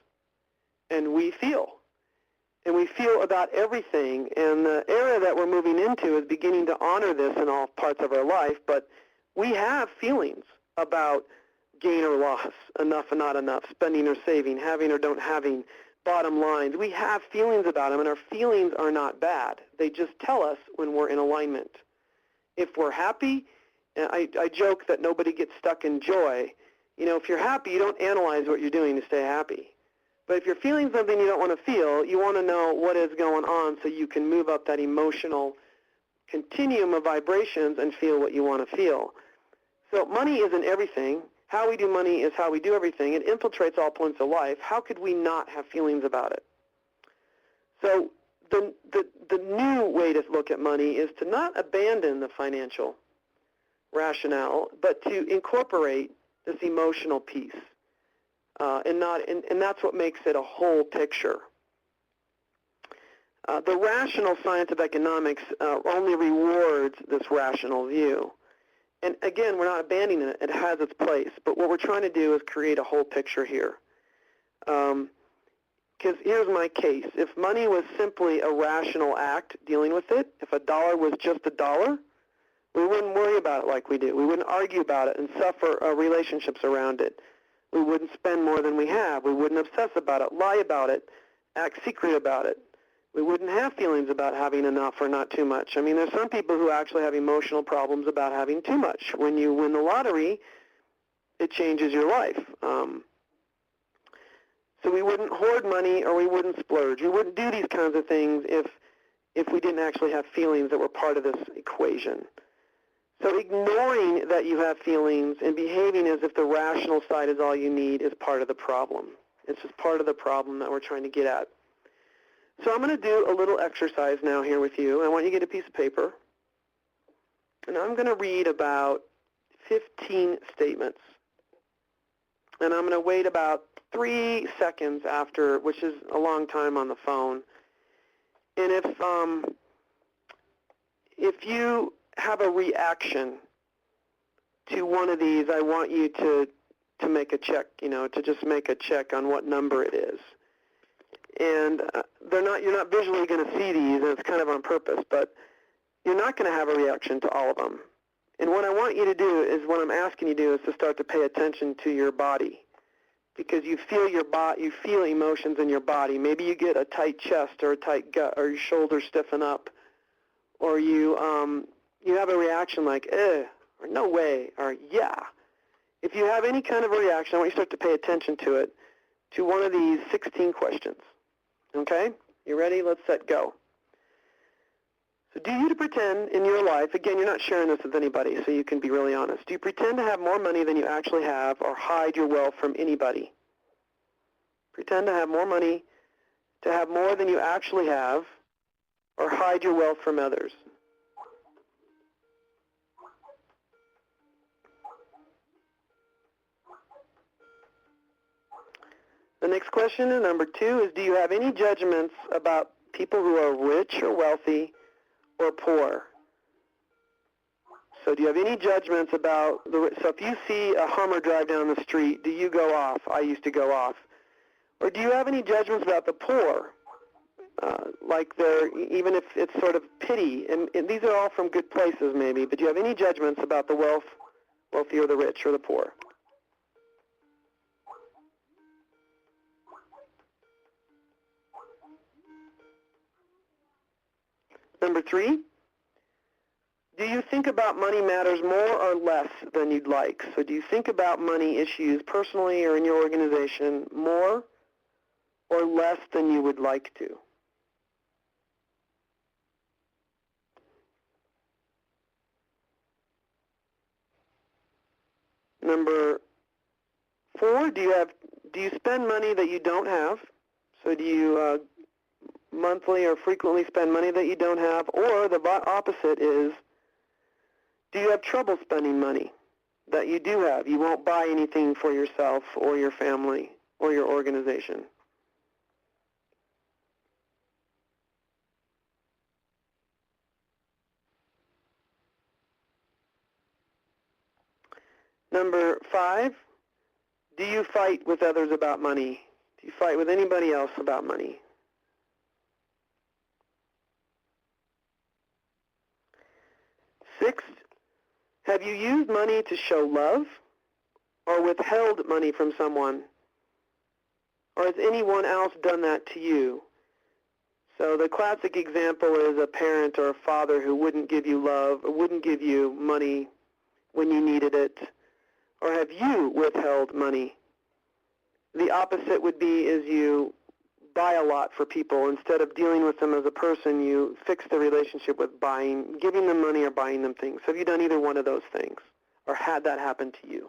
and we feel. And we feel about everything. And the era that we're moving into is beginning to honor this in all parts of our life. But we have feelings about gain or loss, enough or not enough, spending or saving, having or don't having, bottom lines. We have feelings about them, and our feelings are not bad. They just tell us when we're in alignment. If we're happy, I joke that nobody gets stuck in joy. You know, if you're happy, you don't analyze what you're doing to stay happy. But if you're feeling something you don't want to feel, you want to know what is going on so you can move up that emotional continuum of vibrations and feel what you want to feel. So money isn't everything. How we do money is how we do everything. It infiltrates all points of life. How could we not have feelings about it? So the new way to look at money is to not abandon the financial rationale, but to incorporate this emotional piece. And that's what makes it a whole picture. The rational science of economics only rewards this rational view. And again, we're not abandoning it. It has its place. But what we're trying to do is create a whole picture here. Because here's my case. If money was simply a rational act dealing with it, if a dollar was just a dollar, we wouldn't worry about it like we do. We wouldn't argue about it and suffer relationships around it. We wouldn't spend more than we have. We wouldn't obsess about it, lie about it, act secret about it. We wouldn't have feelings about having enough or not too much. I mean, there's some people who actually have emotional problems about having too much. When you win the lottery, it changes your life. So we wouldn't hoard money or we wouldn't splurge. We wouldn't do these kinds of things if we didn't actually have feelings that were part of this equation. So ignoring that you have feelings and behaving as if the rational side is all you need is part of the problem. It's just part of the problem that we're trying to get at. So I'm going to do a little exercise now here with you. I want you to get a piece of paper. And I'm going to read about 15 statements. And I'm going to wait about 3 seconds after, which is a long time on the phone. And if you have a reaction to one of these, I want you to make a check, to just make a check on what number it is. And you're not visually going to see these, and it's kind of on purpose, but you're not going to have a reaction to all of them. And what I want you to do is, what I'm asking you to do is to start to pay attention to your body, because you feel you feel emotions in your body. Maybe you get a tight chest or a tight gut, or your shoulders stiffen up, or you have a reaction like, or no way, or yeah. If you have any kind of a reaction, I want you to start to pay attention to it, to one of these 16 questions. Okay? You ready? Let's set go. So do you pretend in your life, again, you're not sharing this with anybody, so you can be really honest. Do you pretend to have more money than you actually have, or hide your wealth from anybody? Pretend to have more money, to have more than you actually have, or hide your wealth from others? The next question, number 2, is do you have any judgments about people who are rich or wealthy or poor? So do you have any judgments about so if you see a Hummer drive down the street, do you go off? I used to go off. Or do you have any judgments about the poor? Even if it's sort of pity, and these are all from good places maybe, but do you have any judgments about the wealthy or the rich or the poor? Number 3, do you think about money matters more or less than you'd like? So do you think about money issues personally or in your organization more or less than you would like to? Number 4, do you spend money that you don't have? So do you monthly or frequently spend money that you don't have? Or the opposite is, do you have trouble spending money that you do have? You won't buy anything for yourself or your family or your organization. Number 5, Do you fight with others about money? Do you fight with anybody else about money? Sixth, have you used money to show love or withheld money from someone? Or has anyone else done that to you? So the classic example is a parent or a father who wouldn't give you love or wouldn't give you money when you needed it. Or have you withheld money? The opposite would be is you buy a lot for people. Instead of dealing with them as a person, you fix the relationship with giving them money or buying them things. Have you done either one of those things or had that happen to you?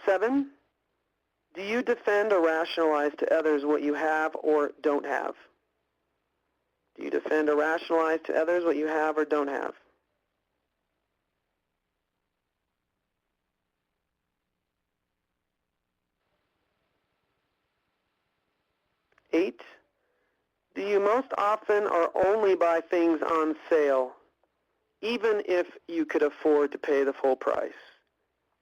Seven, do you defend or rationalize to others what you have or don't have? Do you defend or rationalize to others what you have or don't have? Eight, do you most often or only buy things on sale, even if you could afford to pay the full price?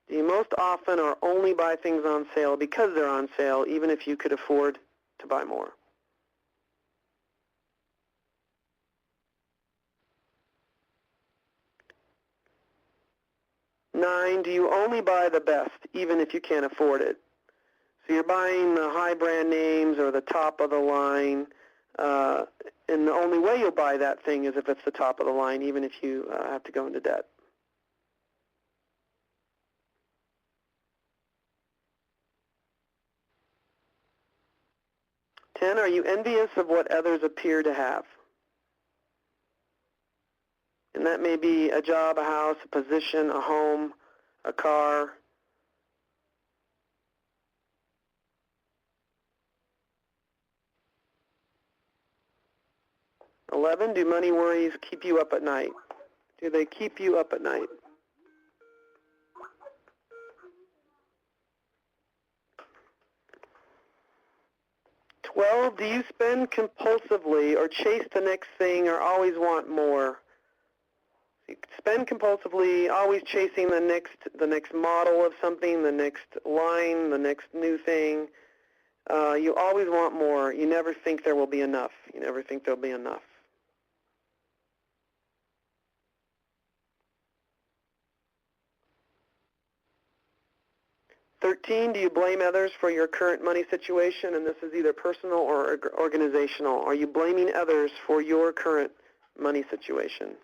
Do you most often or only buy things on sale because they're on sale, even if you could afford to buy more? 9, do you only buy the best, even if you can't afford it? So you're buying the high brand names or the top of the line, and the only way you'll buy that thing is if it's the top of the line, even if you have to go into debt. 10, are you envious of what others appear to have? And that may be a job, a house, a position, a home, a car. 11, do money worries keep you up at night? Do they keep you up at night? 12, do you spend compulsively or chase the next thing or always want more? You spend compulsively, always chasing the next model of something, the next line, the next new thing. You always want more. You never think there will be enough. You never think there'll be enough. 13, do you blame others for your current money situation? And this is either personal or organizational. Are you blaming others for your current money situation?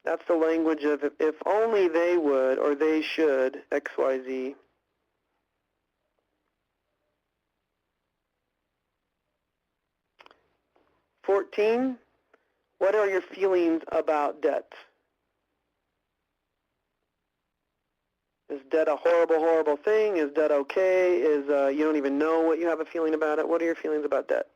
That's the language of if only they would or they should, X, Y, Z. 14, what are your feelings about debt? Is debt a horrible, horrible thing? Is debt okay? Is you don't even know what you have a feeling about it? What are your feelings about debt?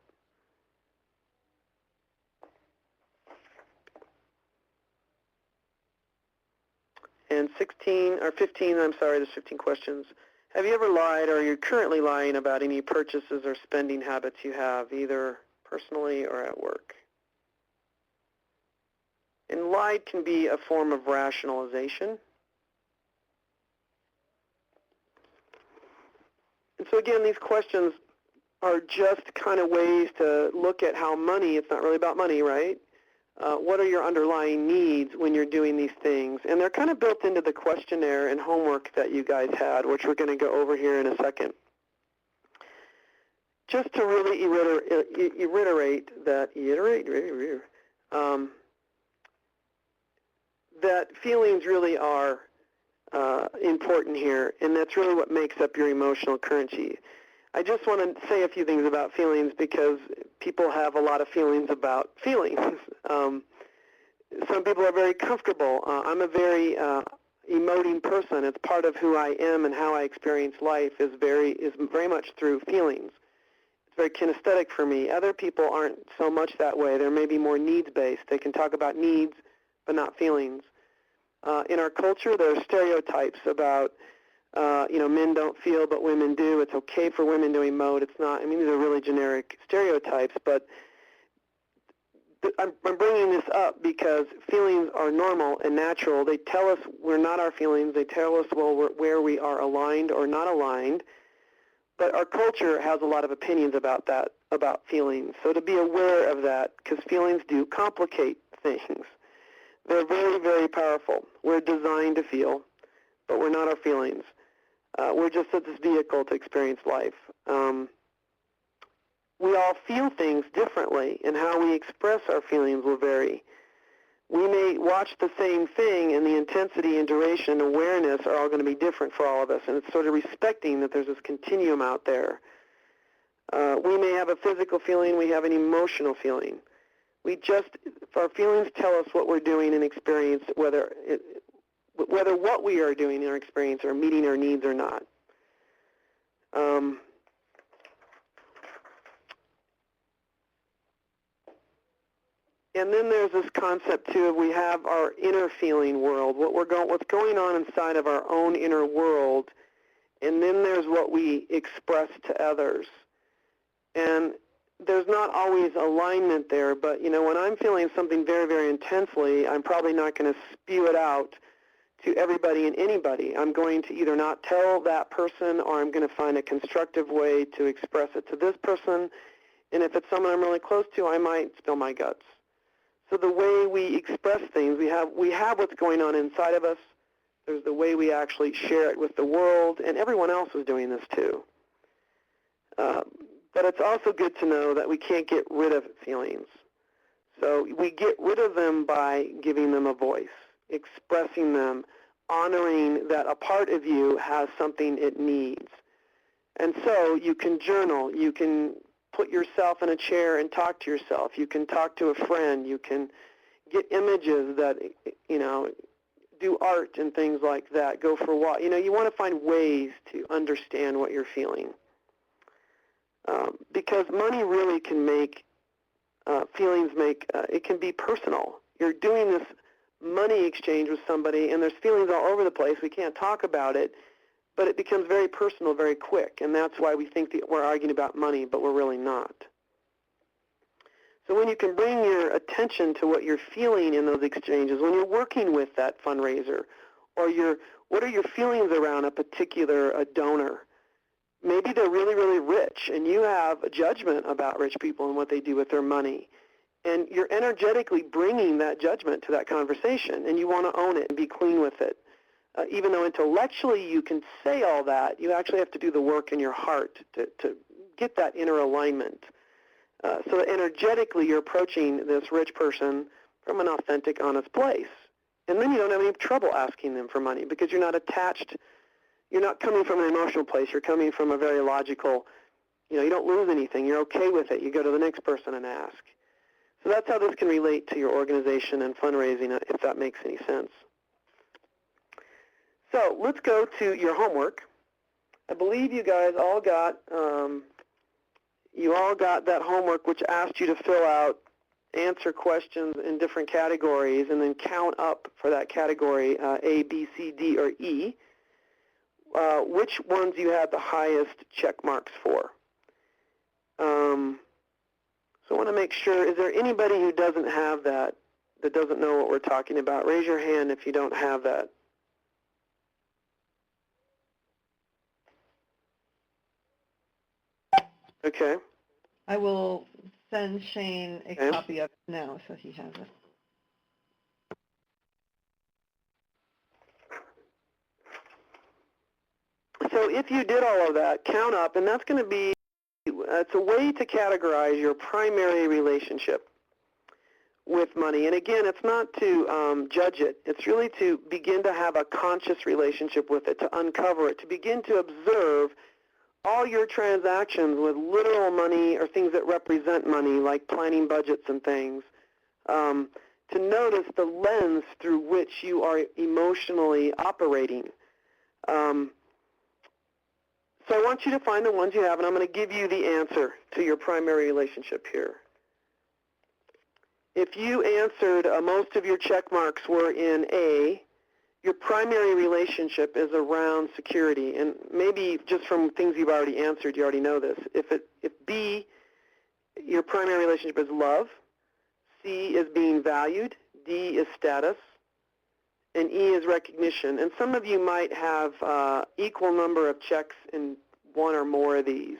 And 16, or 15, I'm sorry, there's 15 questions. Have you ever lied or are you currently lying about any purchases or spending habits you have, either personally or at work? And lied can be a form of rationalization. And so again, these questions are just kind of ways to look at how money, it's not really about money, right? What are your underlying needs when you're doing these things? And they're kind of built into the questionnaire and homework that you guys had, which we're going to go over here in a second. Just to really reiterate that, that feelings really are important here, and that's really what makes up your emotional currency. I just want to say a few things about feelings because people have a lot of feelings about feelings. Some people are very comfortable. I'm a very emoting person. It's part of who I am and how I experience life is very much through feelings. It's very kinesthetic for me. Other people aren't so much that way. They're maybe more needs-based. They can talk about needs but not feelings. In our culture, there are stereotypes about men don't feel, but women do. It's okay for women to emote. It's not. I mean, these are really generic stereotypes, but I'm bringing this up because feelings are normal and natural. They tell us we're not our feelings. They tell us where we are aligned or not aligned. But our culture has a lot of opinions about that, about feelings. So to be aware of that, because feelings do complicate things. They're very, very powerful. We're designed to feel, but we're not our feelings. We're just this vehicle to experience life. We all feel things differently, and how we express our feelings will vary. We may watch the same thing, and the intensity and duration and awareness are all going to be different for all of us, and it's sort of respecting that there's this continuum out there. We may have a physical feeling, we have an emotional feeling. Our feelings tell us what we're doing and experience, whether what we are doing in our experience are meeting our needs or not. And then there's this concept too of we have our inner feeling world, what's going on inside of our own inner world, and then there's what we express to others. And there's not always alignment there, but when I'm feeling something very, very intensely, I'm probably not going to spew it out to everybody and anybody. I'm going to either not tell that person, or I'm going to find a constructive way to express it to this person. And if it's someone I'm really close to, I might spill my guts. So the way we express things, we have what's going on inside of us. There's the way we actually share it with the world, and everyone else is doing this too. But it's also good to know that we can't get rid of feelings. So we get rid of them by giving them a voice, expressing them, honoring that a part of you has something it needs. And so you can journal, you can put yourself in a chair and talk to yourself. You can talk to a friend. You can get images that, do art and things like that. Go for a walk. You want to find ways to understand what you're feeling. Because money really can make it can be personal. You're doing this money exchange with somebody, and there's feelings all over the place. We can't talk about it. But it becomes very personal very quick, and that's why we think that we're arguing about money, but we're really not. So when you can bring your attention to what you're feeling in those exchanges, when you're working with that fundraiser, or what are your feelings around a particular donor? Maybe they're really, really rich, and you have a judgment about rich people and what they do with their money. And you're energetically bringing that judgment to that conversation, and you want to own it and be clean with it. Even though intellectually you can say all that, you actually have to do the work in your heart to get that inner alignment. So that energetically you're approaching this rich person from an authentic, honest place. And then you don't have any trouble asking them for money because you're not attached. You're not coming from an emotional place. You're coming from a very logical, you don't lose anything. You're okay with it. You go to the next person and ask. So that's how this can relate to your organization and fundraising, if that makes any sense. So let's go to your homework. I believe you guys all got that homework, which asked you to fill out, answer questions in different categories, and then count up for that category A, B, C, D, or E, which ones you had the highest check marks for. So I want to make sure, is there anybody who doesn't have that doesn't know what we're talking about? Raise your hand if you don't have that. Okay. I will send Shane a copy of it now so he has it. So if you did all of that, count up, and that's going to be, it's a way to categorize your primary relationship with money. And again, it's not to judge it. It's really to begin to have a conscious relationship with it, to uncover it, to begin to observe all your transactions with literal money or things that represent money, like planning budgets and things, to notice the lens through which you are emotionally operating. So I want you to find the ones you have, and I'm going to give you the answer to your primary relationship here. If you answered most of your check marks were in A, your primary relationship is around security. And maybe just from things you've already answered, you already know this. If B, your primary relationship is love, C is being valued, D is status, and E is recognition. And some of you might have equal number of checks in one or more of these.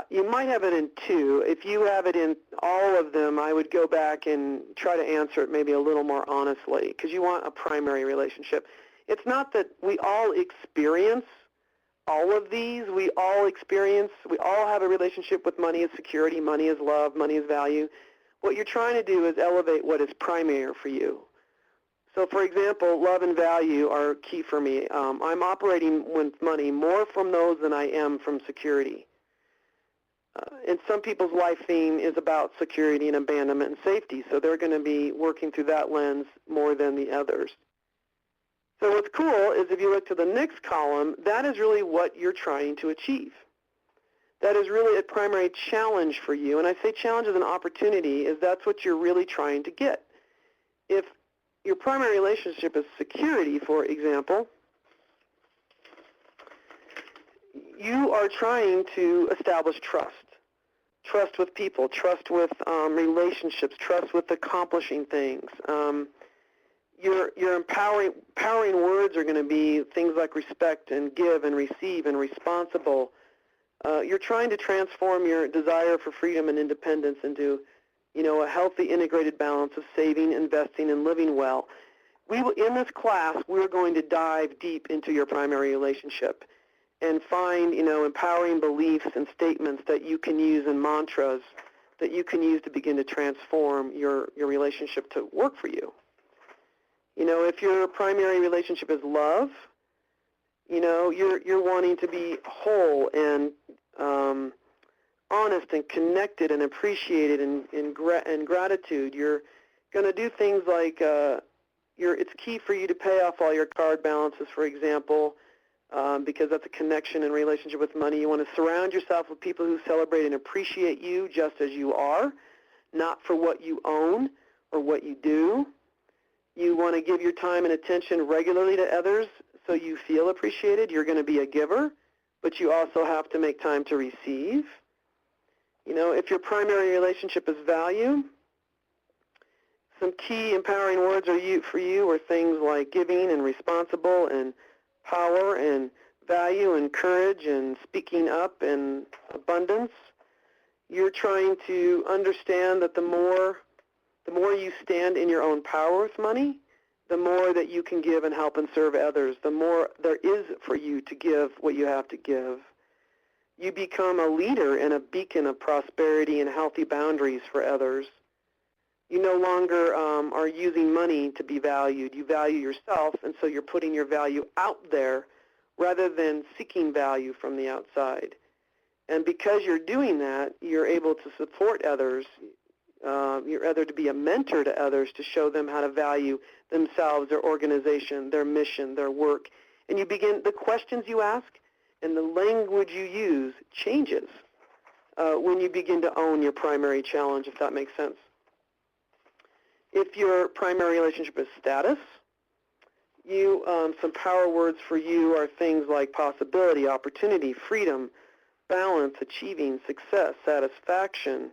You might have it in two. If you have it in all of them, I would go back and try to answer it maybe a little more honestly, because you want a primary relationship. It's not that we all experience all of these. We all have a relationship with money as security, money as love, money as value. What you're trying to do is elevate what is primary for you. So for example, love and value are key for me. I'm operating with money more from those than I am from security. And some people's life theme is about security and abandonment and safety, so they're going to be working through that lens more than the others. So what's cool is if you look to the next column, that is really what you're trying to achieve. That is really a primary challenge for you. And I say challenge as an opportunity, is that's what you're really trying to get. If your primary relationship is security, for example, you are trying to establish trust. Trust with people, trust with relationships, trust with accomplishing things. Your empowering words are going to be things like respect and give and receive and responsible. You're trying to transform your desire for freedom and independence into, a healthy integrated balance of saving, investing, and living well. In this class, we're going to dive deep into your primary relationship and find, empowering beliefs and statements that you can use and mantras that you can use to begin to transform your relationship to work for you. If your primary relationship is love, you're wanting to be whole and honest and connected and appreciated and gratitude. You're going to do things like it's key for you to pay off all your card balances, for example, because that's a connection and relationship with money. You want to surround yourself with people who celebrate and appreciate you just as you are, not for what you own or what you do. You want to give your time and attention regularly to others so you feel appreciated. You're going to be a giver, but you also have to make time to receive. If your primary relationship is value, some key empowering words for you are things like giving and responsible and power and value and courage and speaking up and abundance. You're trying to understand that the more you stand in your own power with money, the more that you can give and help and serve others, the more there is for you to give what you have to give. You become a leader and a beacon of prosperity and healthy boundaries for others. You no longer are using money to be valued. You value yourself, and so you're putting your value out there rather than seeking value from the outside. And because you're doing that, you're able to support others. You're able to be a mentor to others to show them how to value themselves, their organization, their mission, their work. And you begin, the questions you ask and the language you use changes when you begin to own your primary challenge, if that makes sense. If your primary relationship is status, some power words for you are things like possibility, opportunity, freedom, balance, achieving, success, satisfaction,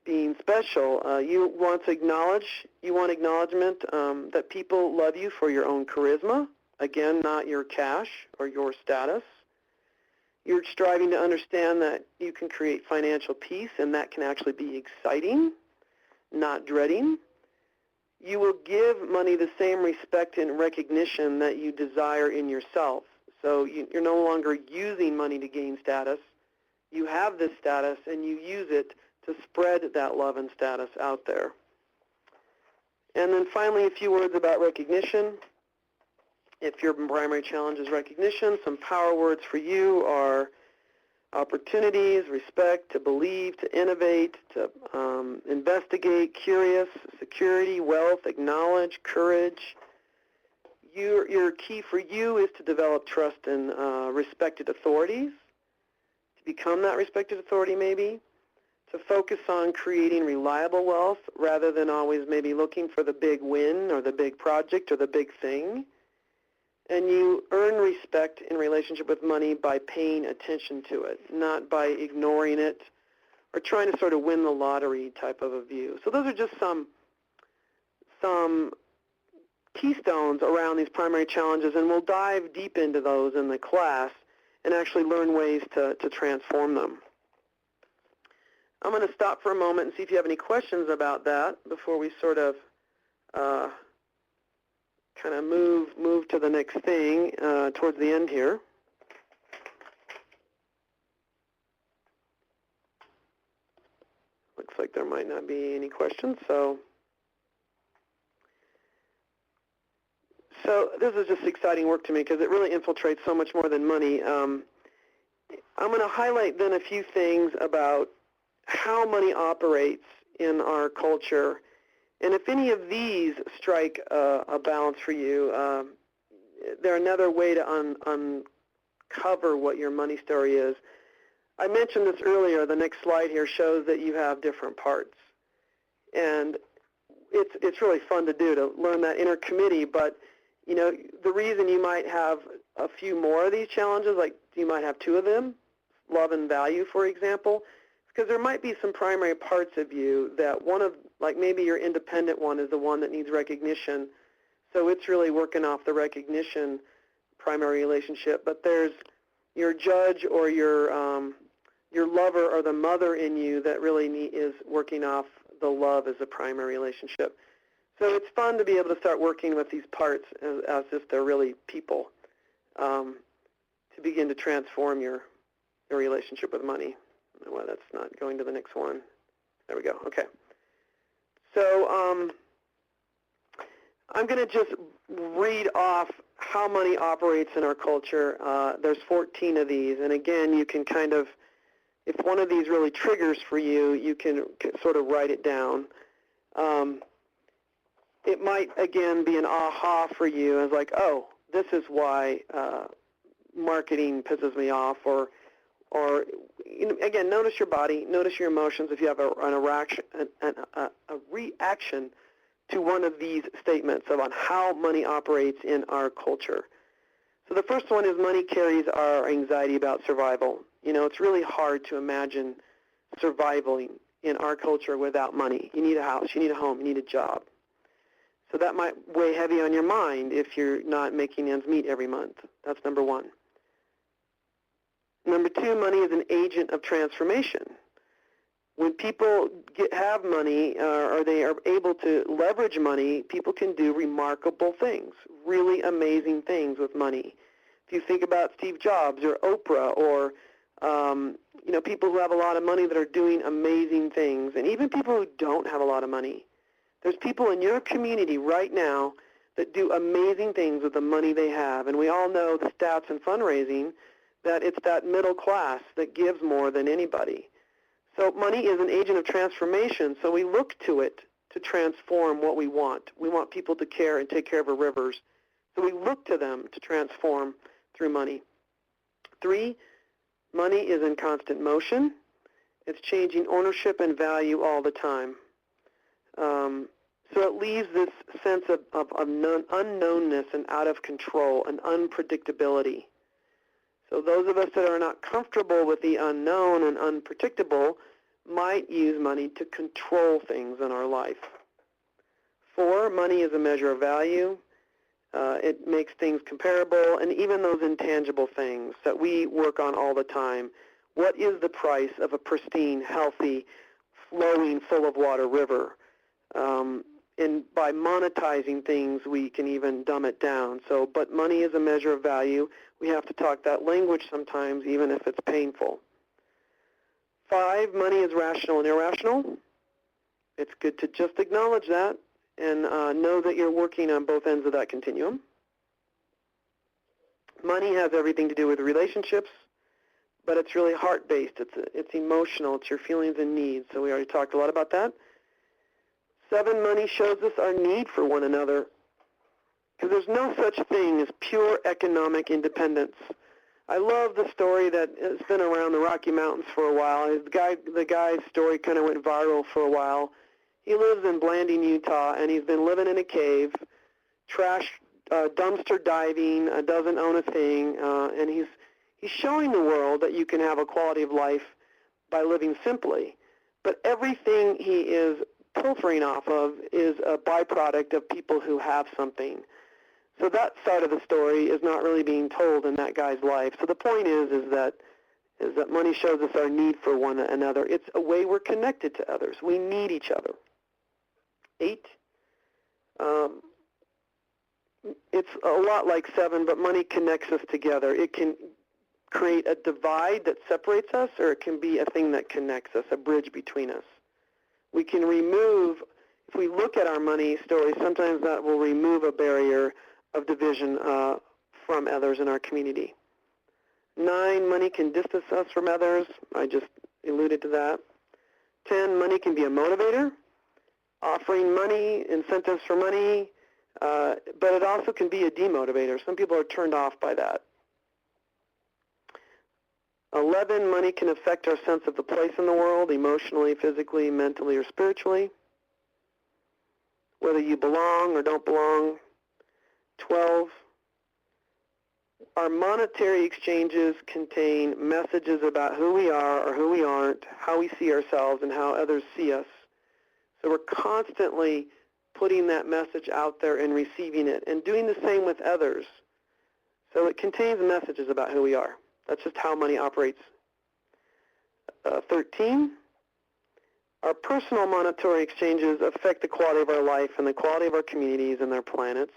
being special. You want acknowledgement that people love you for your own charisma, again, not your cash or your status. You're striving to understand that you can create financial peace, and that can actually be exciting, not dreading. You will give money the same respect and recognition that you desire in yourself. So you're no longer using money to gain status. You have this status, and you use it to spread that love and status out there. And then finally, a few words about recognition. If your primary challenge is recognition, some power words for you are opportunities, respect, to believe, to innovate, to investigate, curious, security, wealth, acknowledge, courage. Your key for you is to develop trust in respected authorities, to become that respected authority maybe, to focus on creating reliable wealth rather than always maybe looking for the big win or the big project or the big thing. And you earn respect in relationship with money by paying attention to it, not by ignoring it or trying to sort of win the lottery type of a view. So those are just some keystones around these primary challenges, and we'll dive deep into those in the class and actually learn ways to transform them. I'm going to stop for a moment and see if you have any questions about that before we sort of kind of move to the next thing towards the end here. Looks like there might not be any questions, so this is just exciting work to me because it really infiltrates so much more than money. I'm going to highlight then a few things about how money operates in our culture. And if any of these strike a balance for you, they're another way to uncover what your money story is. I mentioned this earlier. The next slide here shows that you have different parts. And it's really fun to do, to learn that inner committee. But, you know, the reason you might have a few more of these challenges, like you might have 2 of them, love and value, for example, because there might be some primary parts of you that one of, like maybe your independent one is the one that needs recognition. So it's really working off the recognition primary relationship. But there's your judge or your lover or the mother in you that really is working off the love as a primary relationship. So it's fun to be able to start working with these parts as if they're really people to begin to transform your relationship with money. Well, that's not going to the next one. There we go. Okay. So I'm going to just read off how money operates in our culture. There's 14 of these. And again, you can kind of, if one of these really triggers for you, you can sort of write it down. It might, again, be an aha for you as like, oh, this is why marketing pisses me off, or you know, again, notice your body, notice your emotions if you have a reaction to one of these statements about how money operates in our culture. So the first one is money carries our anxiety about survival. You know, it's really hard to imagine surviving in our culture without money. You need a house, you need a home, you need a job. So that might weigh heavy on your mind if you're not making ends meet every month. That's number one. Number 2, money is an agent of transformation. When people have money or they are able to leverage money, people can do remarkable things, really amazing things with money. If you think about Steve Jobs or Oprah or you know, people who have a lot of money that are doing amazing things, and even people who don't have a lot of money. There's people in your community right now that do amazing things with the money they have, and we all know the stats in fundraising that it's that middle class that gives more than anybody. So money is an agent of transformation, so we look to it to transform what we want. We want people to care and take care of our rivers, so we look to them to transform through money. 3, money is in constant motion. It's changing ownership and value all the time. So it leaves this sense of unknownness and out of control and unpredictability. So those of us that are not comfortable with the unknown and unpredictable might use money to control things in our life. 4, money is a measure of value. It makes things comparable, and even those intangible things that we work on all the time. What is the price of a pristine, healthy, flowing, full of water river? And by monetizing things, we can even dumb it down. So, but money is a measure of value. We have to talk that language sometimes, even if it's painful. 5, money is rational and irrational. It's good to just acknowledge that and know that you're working on both ends of that continuum. Money has everything to do with relationships, but it's really heart-based. It's emotional. It's your feelings and needs. So we already talked a lot about that. 7, money shows us our need for one another, because there's no such thing as pure economic independence. I love the story that has been around the Rocky Mountains for a while. The guy's story kind of went viral for a while. He lives in Blanding, Utah, and he's been living in a cave, dumpster diving, doesn't own a thing, and he's showing the world that you can have a quality of life by living simply. But everything he is pilfering off of is a byproduct of people who have something. So that side of the story is not really being told in that guy's life. So the point is that money shows us our need for one another. It's a way we're connected to others. We need each other. 8, it's a lot like 7, but money connects us together. It can create a divide that separates us, or it can be a thing that connects us, a bridge between us. We can remove, if we look at our money story, sometimes that will remove a barrier of division from others in our community. 9, money can distance us from others. I just alluded to that. 10, money can be a motivator, offering money, incentives for money, but it also can be a demotivator. Some people are turned off by that. 11, money can affect our sense of the place in the world, emotionally, physically, mentally, or spiritually, whether you belong or don't belong. 12, our monetary exchanges contain messages about who we are or who we aren't, how we see ourselves, and how others see us. So we're constantly putting that message out there and receiving it, and doing the same with others. So it contains messages about who we are. That's just how money operates. 13, our personal monetary exchanges affect the quality of our life and the quality of our communities and their planets.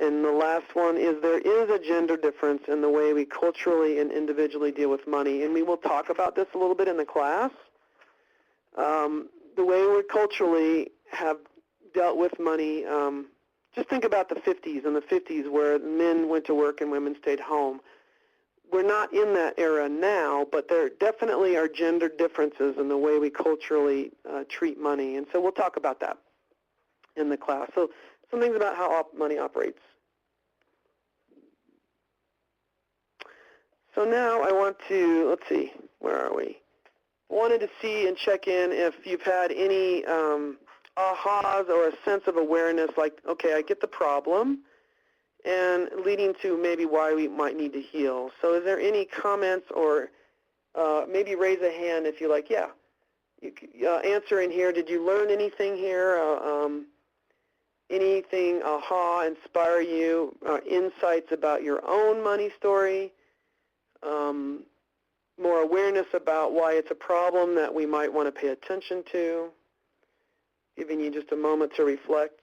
And the last one is there is a gender difference in the way we culturally and individually deal with money. And we will talk about this a little bit in the class. The way we culturally have dealt with money, just think about the 50s. In the 50s where men went to work and women stayed home. We're not in that era now, but there definitely are gender differences in the way we culturally treat money. And so we'll talk about that in the class. So some things about how money operates. So now I want to, let's see, where are we? Wanted to see and check in if you've had any ahas or a sense of awareness like, okay, I get the problem, and leading to maybe why we might need to heal. So is there any comments, or maybe raise a hand if you like, yeah. You answer in here, did you learn anything here? Anything aha inspire you, insights about your own money story, more awareness about why it's a problem that we might want to pay attention to, giving you just a moment to reflect.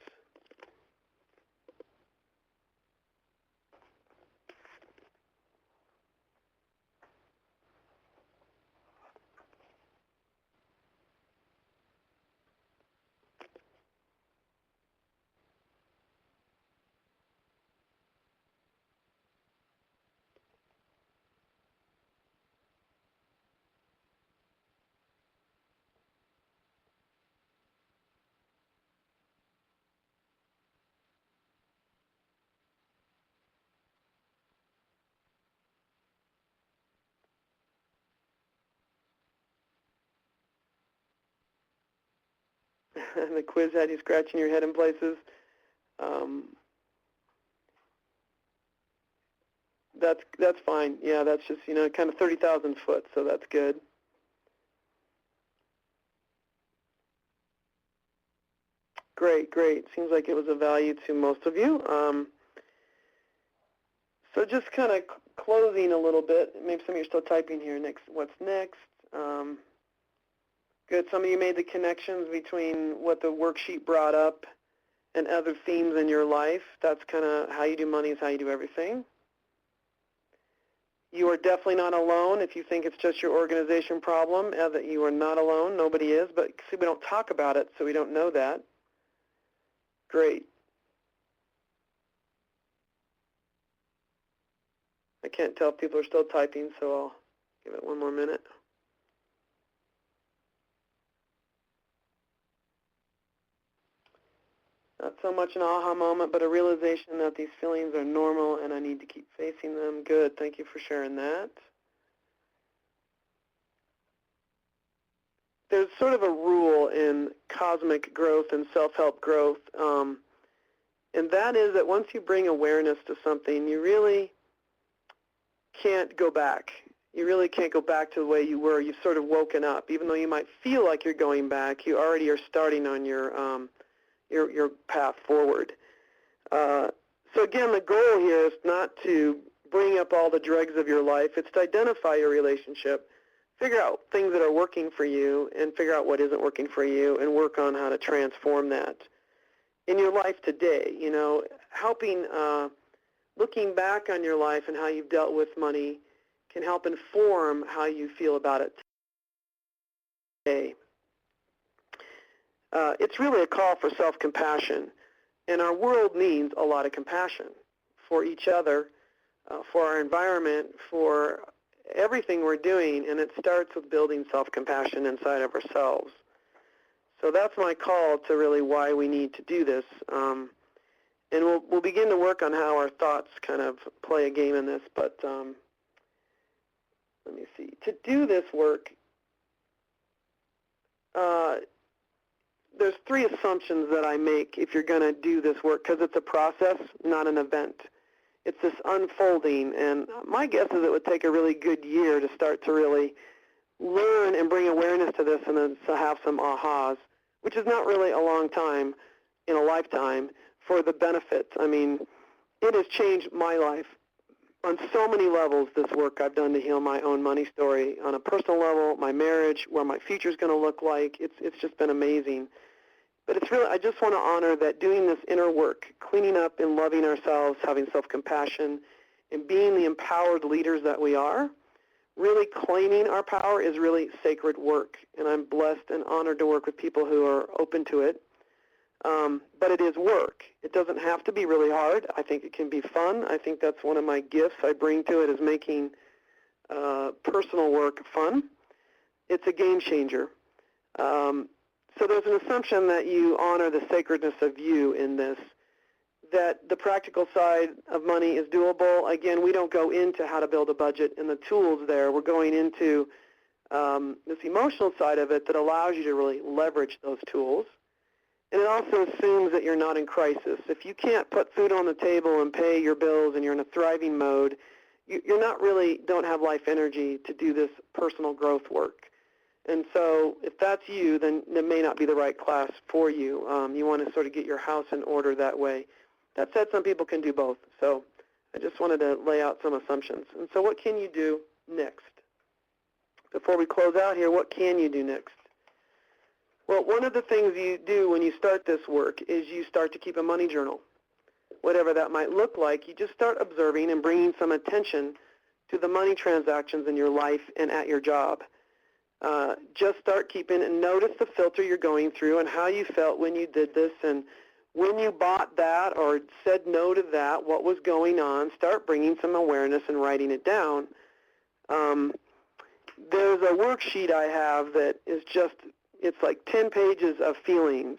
The quiz had you scratching your head in places. That's fine. Yeah, that's just, kind of 30,000 foot, so that's good. Great, great. Seems like it was of value to most of you. So just kind of closing a little bit. Maybe some of you are still typing here. Next, what's next? Good. Some of you made the connections between what the worksheet brought up and other themes in your life. That's kind of how you do money is how you do everything. You are definitely not alone if you think it's just your organization problem, that you are not alone. Nobody is, but see, we don't talk about it, so we don't know that. Great. I can't tell if people are still typing, so I'll give it one more minute. Not so much an aha moment, but a realization that these feelings are normal and I need to keep facing them. Good. Thank you for sharing that. There's sort of a rule in cosmic growth and self-help growth, and that is that once you bring awareness to something, you really can't go back. You really can't go back to the way you were. You've sort of woken up. Even though you might feel like you're going back, you already are starting on your path forward. So again, the goal here is not to bring up all the dregs of your life. It's to identify your relationship, figure out things that are working for you, and figure out what isn't working for you, and work on how to transform that in your life today. You know, helping, looking back on your life and how you've dealt with money can help inform how you feel about it today. It's really a call for self-compassion, and our world needs a lot of compassion for each other, for our environment, for everything we're doing, and it starts with building self-compassion inside of ourselves. So that's my call to really why we need to do this. And we'll begin to work on how our thoughts kind of play a game in this, but let me see. To do this work, there's 3 assumptions that I make if you're going to do this work, because it's a process, not an event. It's this unfolding, and my guess is it would take a really good year to start to really learn and bring awareness to this and then to have some ahas, which is not really a long time in a lifetime for the benefits. I mean, it has changed my life on so many levels, this work I've done to heal my own money story. On a personal level, my marriage, where my future is going to look like, it's just been amazing. But it's really, I just want to honor that doing this inner work, cleaning up and loving ourselves, having self-compassion, and being the empowered leaders that we are, really claiming our power is really sacred work. And I'm blessed and honored to work with people who are open to it. But it is work. It doesn't have to be really hard. I think it can be fun. I think that's one of my gifts I bring to it, is making personal work fun. It's a game changer. So there's an assumption that you honor the sacredness of you in this, that the practical side of money is doable. Again, we don't go into how to build a budget and the tools there. We're going into this emotional side of it that allows you to really leverage those tools. And it also assumes that you're not in crisis. If you can't put food on the table and pay your bills and you're in a thriving mode, you're not really, don't have life energy to do this personal growth work. And so if that's you, then it may not be the right class for you. You want to sort of get your house in order that way. That said, some people can do both. So I just wanted to lay out some assumptions. And so what can you do next? Before we close out here, what can you do next? Well, one of the things you do when you start this work is you start to keep a money journal. Whatever that might look like, you just start observing and bringing some attention to the money transactions in your life and at your job. Just start keeping and notice the filter you're going through and how you felt when you did this, and when you bought that or said no to that, what was going on. Start bringing some awareness and writing it down. There's a worksheet I have that is just, it's like 10 pages of feelings.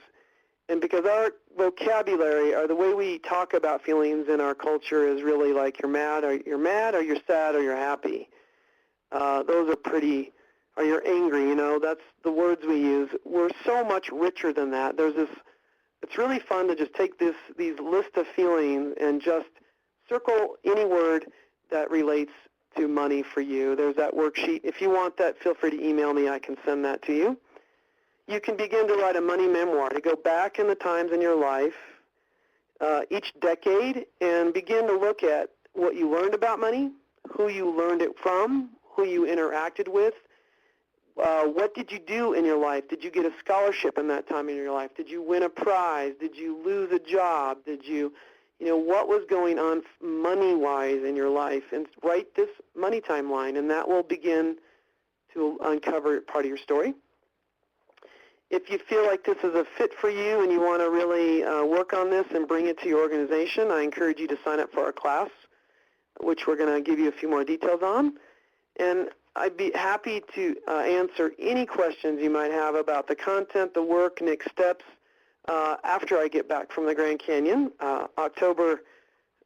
And because our vocabulary, or the way we talk about feelings in our culture, is really like you're mad, or you're sad, or you're happy. Those are pretty, or you're angry, you know, that's the words we use. We're so much richer than that. There's this, it's really fun to just take these list of feelings and just circle any word that relates to money for you. There's that worksheet. If you want that, feel free to email me. I can send that to you. You can begin to write a money memoir, to go back in the times in your life, each decade, and begin to look at what you learned about money, who you learned it from, who you interacted with, what did you do in your life? Did you get a scholarship in that time in your life? Did you win a prize? Did you lose a job? Did you, what was going on money-wise in your life? And write this money timeline, and that will begin to uncover part of your story. If you feel like this is a fit for you and you want to really work on this and bring it to your organization, I encourage you to sign up for our class, which we're going to give you a few more details on. And I'd be happy to answer any questions you might have about the content, the work, next steps after I get back from the Grand Canyon. October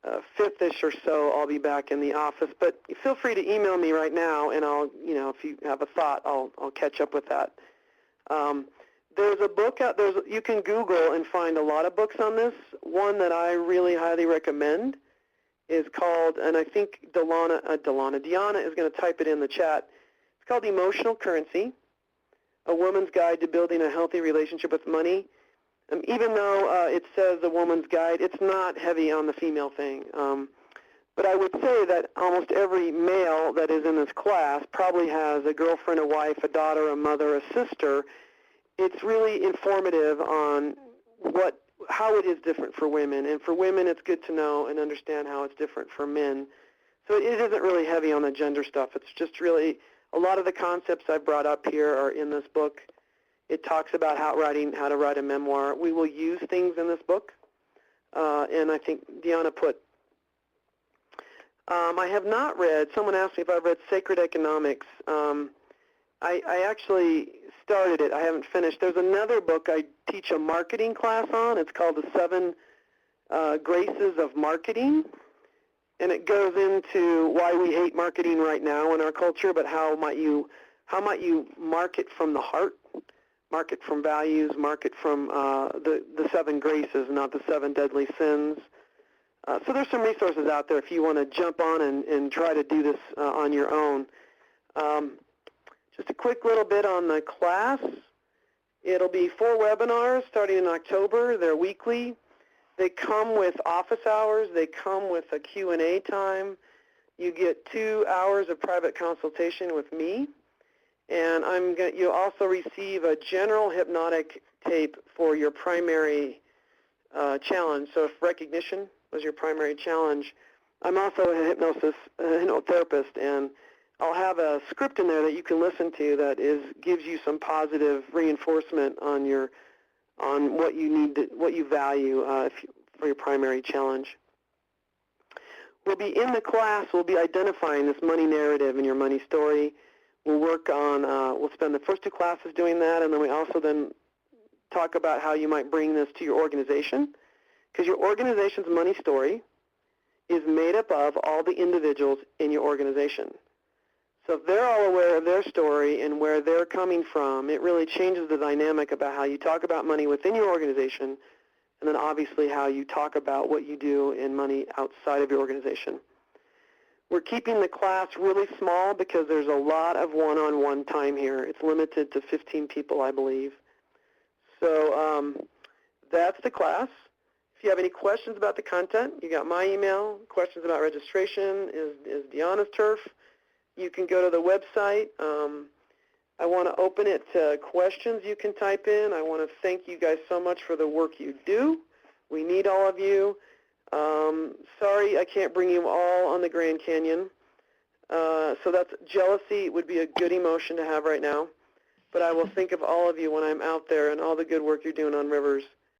5th-ish or so, I'll be back in the office. But feel free to email me right now, and I'll, if you have a thought, I'll catch up with that. There's a book out there. You can Google and find a lot of books on this. One that I really highly recommend is called, and I think Diana is going to type it in the chat. It's called Emotional Currency, A Woman's Guide to Building a Healthy Relationship with Money. Even though it says a woman's guide, it's not heavy on the female thing. But I would say that almost every male that is in this class probably has a girlfriend, a wife, a daughter, a mother, a sister. It's really informative on how it is different for women. And for women, it's good to know and understand how it's different for men. So it isn't really heavy on the gender stuff. It's just really a lot of the concepts I brought up here are in this book. It talks about how to write a memoir. We will use things in this book. And I think Deanna put, I have not read, someone asked me if I've read Sacred Economics. I actually started it. I haven't finished. There's another book I teach a marketing class on. It's called The 7 Graces of Marketing. And it goes into why we hate marketing right now in our culture, but how might you market from the heart, market from values, market from the 7 graces, not the 7 deadly sins. So there's some resources out there if you want to jump on and try to do this on your own. Just a quick little bit on the class. It'll be 4 webinars starting in October. They're weekly. They come with office hours. They come with a Q&A time. You get 2 hours of private consultation with me. And you'll also receive a general hypnotic tape for your primary challenge. So if recognition was your primary challenge, I'm also a hypnotherapist, and I'll have a script in there that you can listen to that gives you some positive reinforcement on what you value for your primary challenge. We'll be in the class. We'll be identifying this money narrative and your money story. We'll work on. We'll spend the first 2 classes doing that, and then we also then talk about how you might bring this to your organization, because your organization's money story is made up of all the individuals in your organization. So if they're all aware of their story and where they're coming from, it really changes the dynamic about how you talk about money within your organization, and then obviously how you talk about what you do in money outside of your organization. We're keeping the class really small because there's a lot of one-on-one time here. It's limited to 15 people, I believe. So that's the class. If you have any questions about the content, you got my email. Questions about registration is Deanna's turf. You can go to the website. I want to open it to questions you can type in. I want to thank you guys so much for the work you do. We need all of you. Sorry I can't bring you all on the Grand Canyon. So that's jealousy would be a good emotion to have right now. But I will think of all of you when I'm out there and all the good work you're doing on rivers.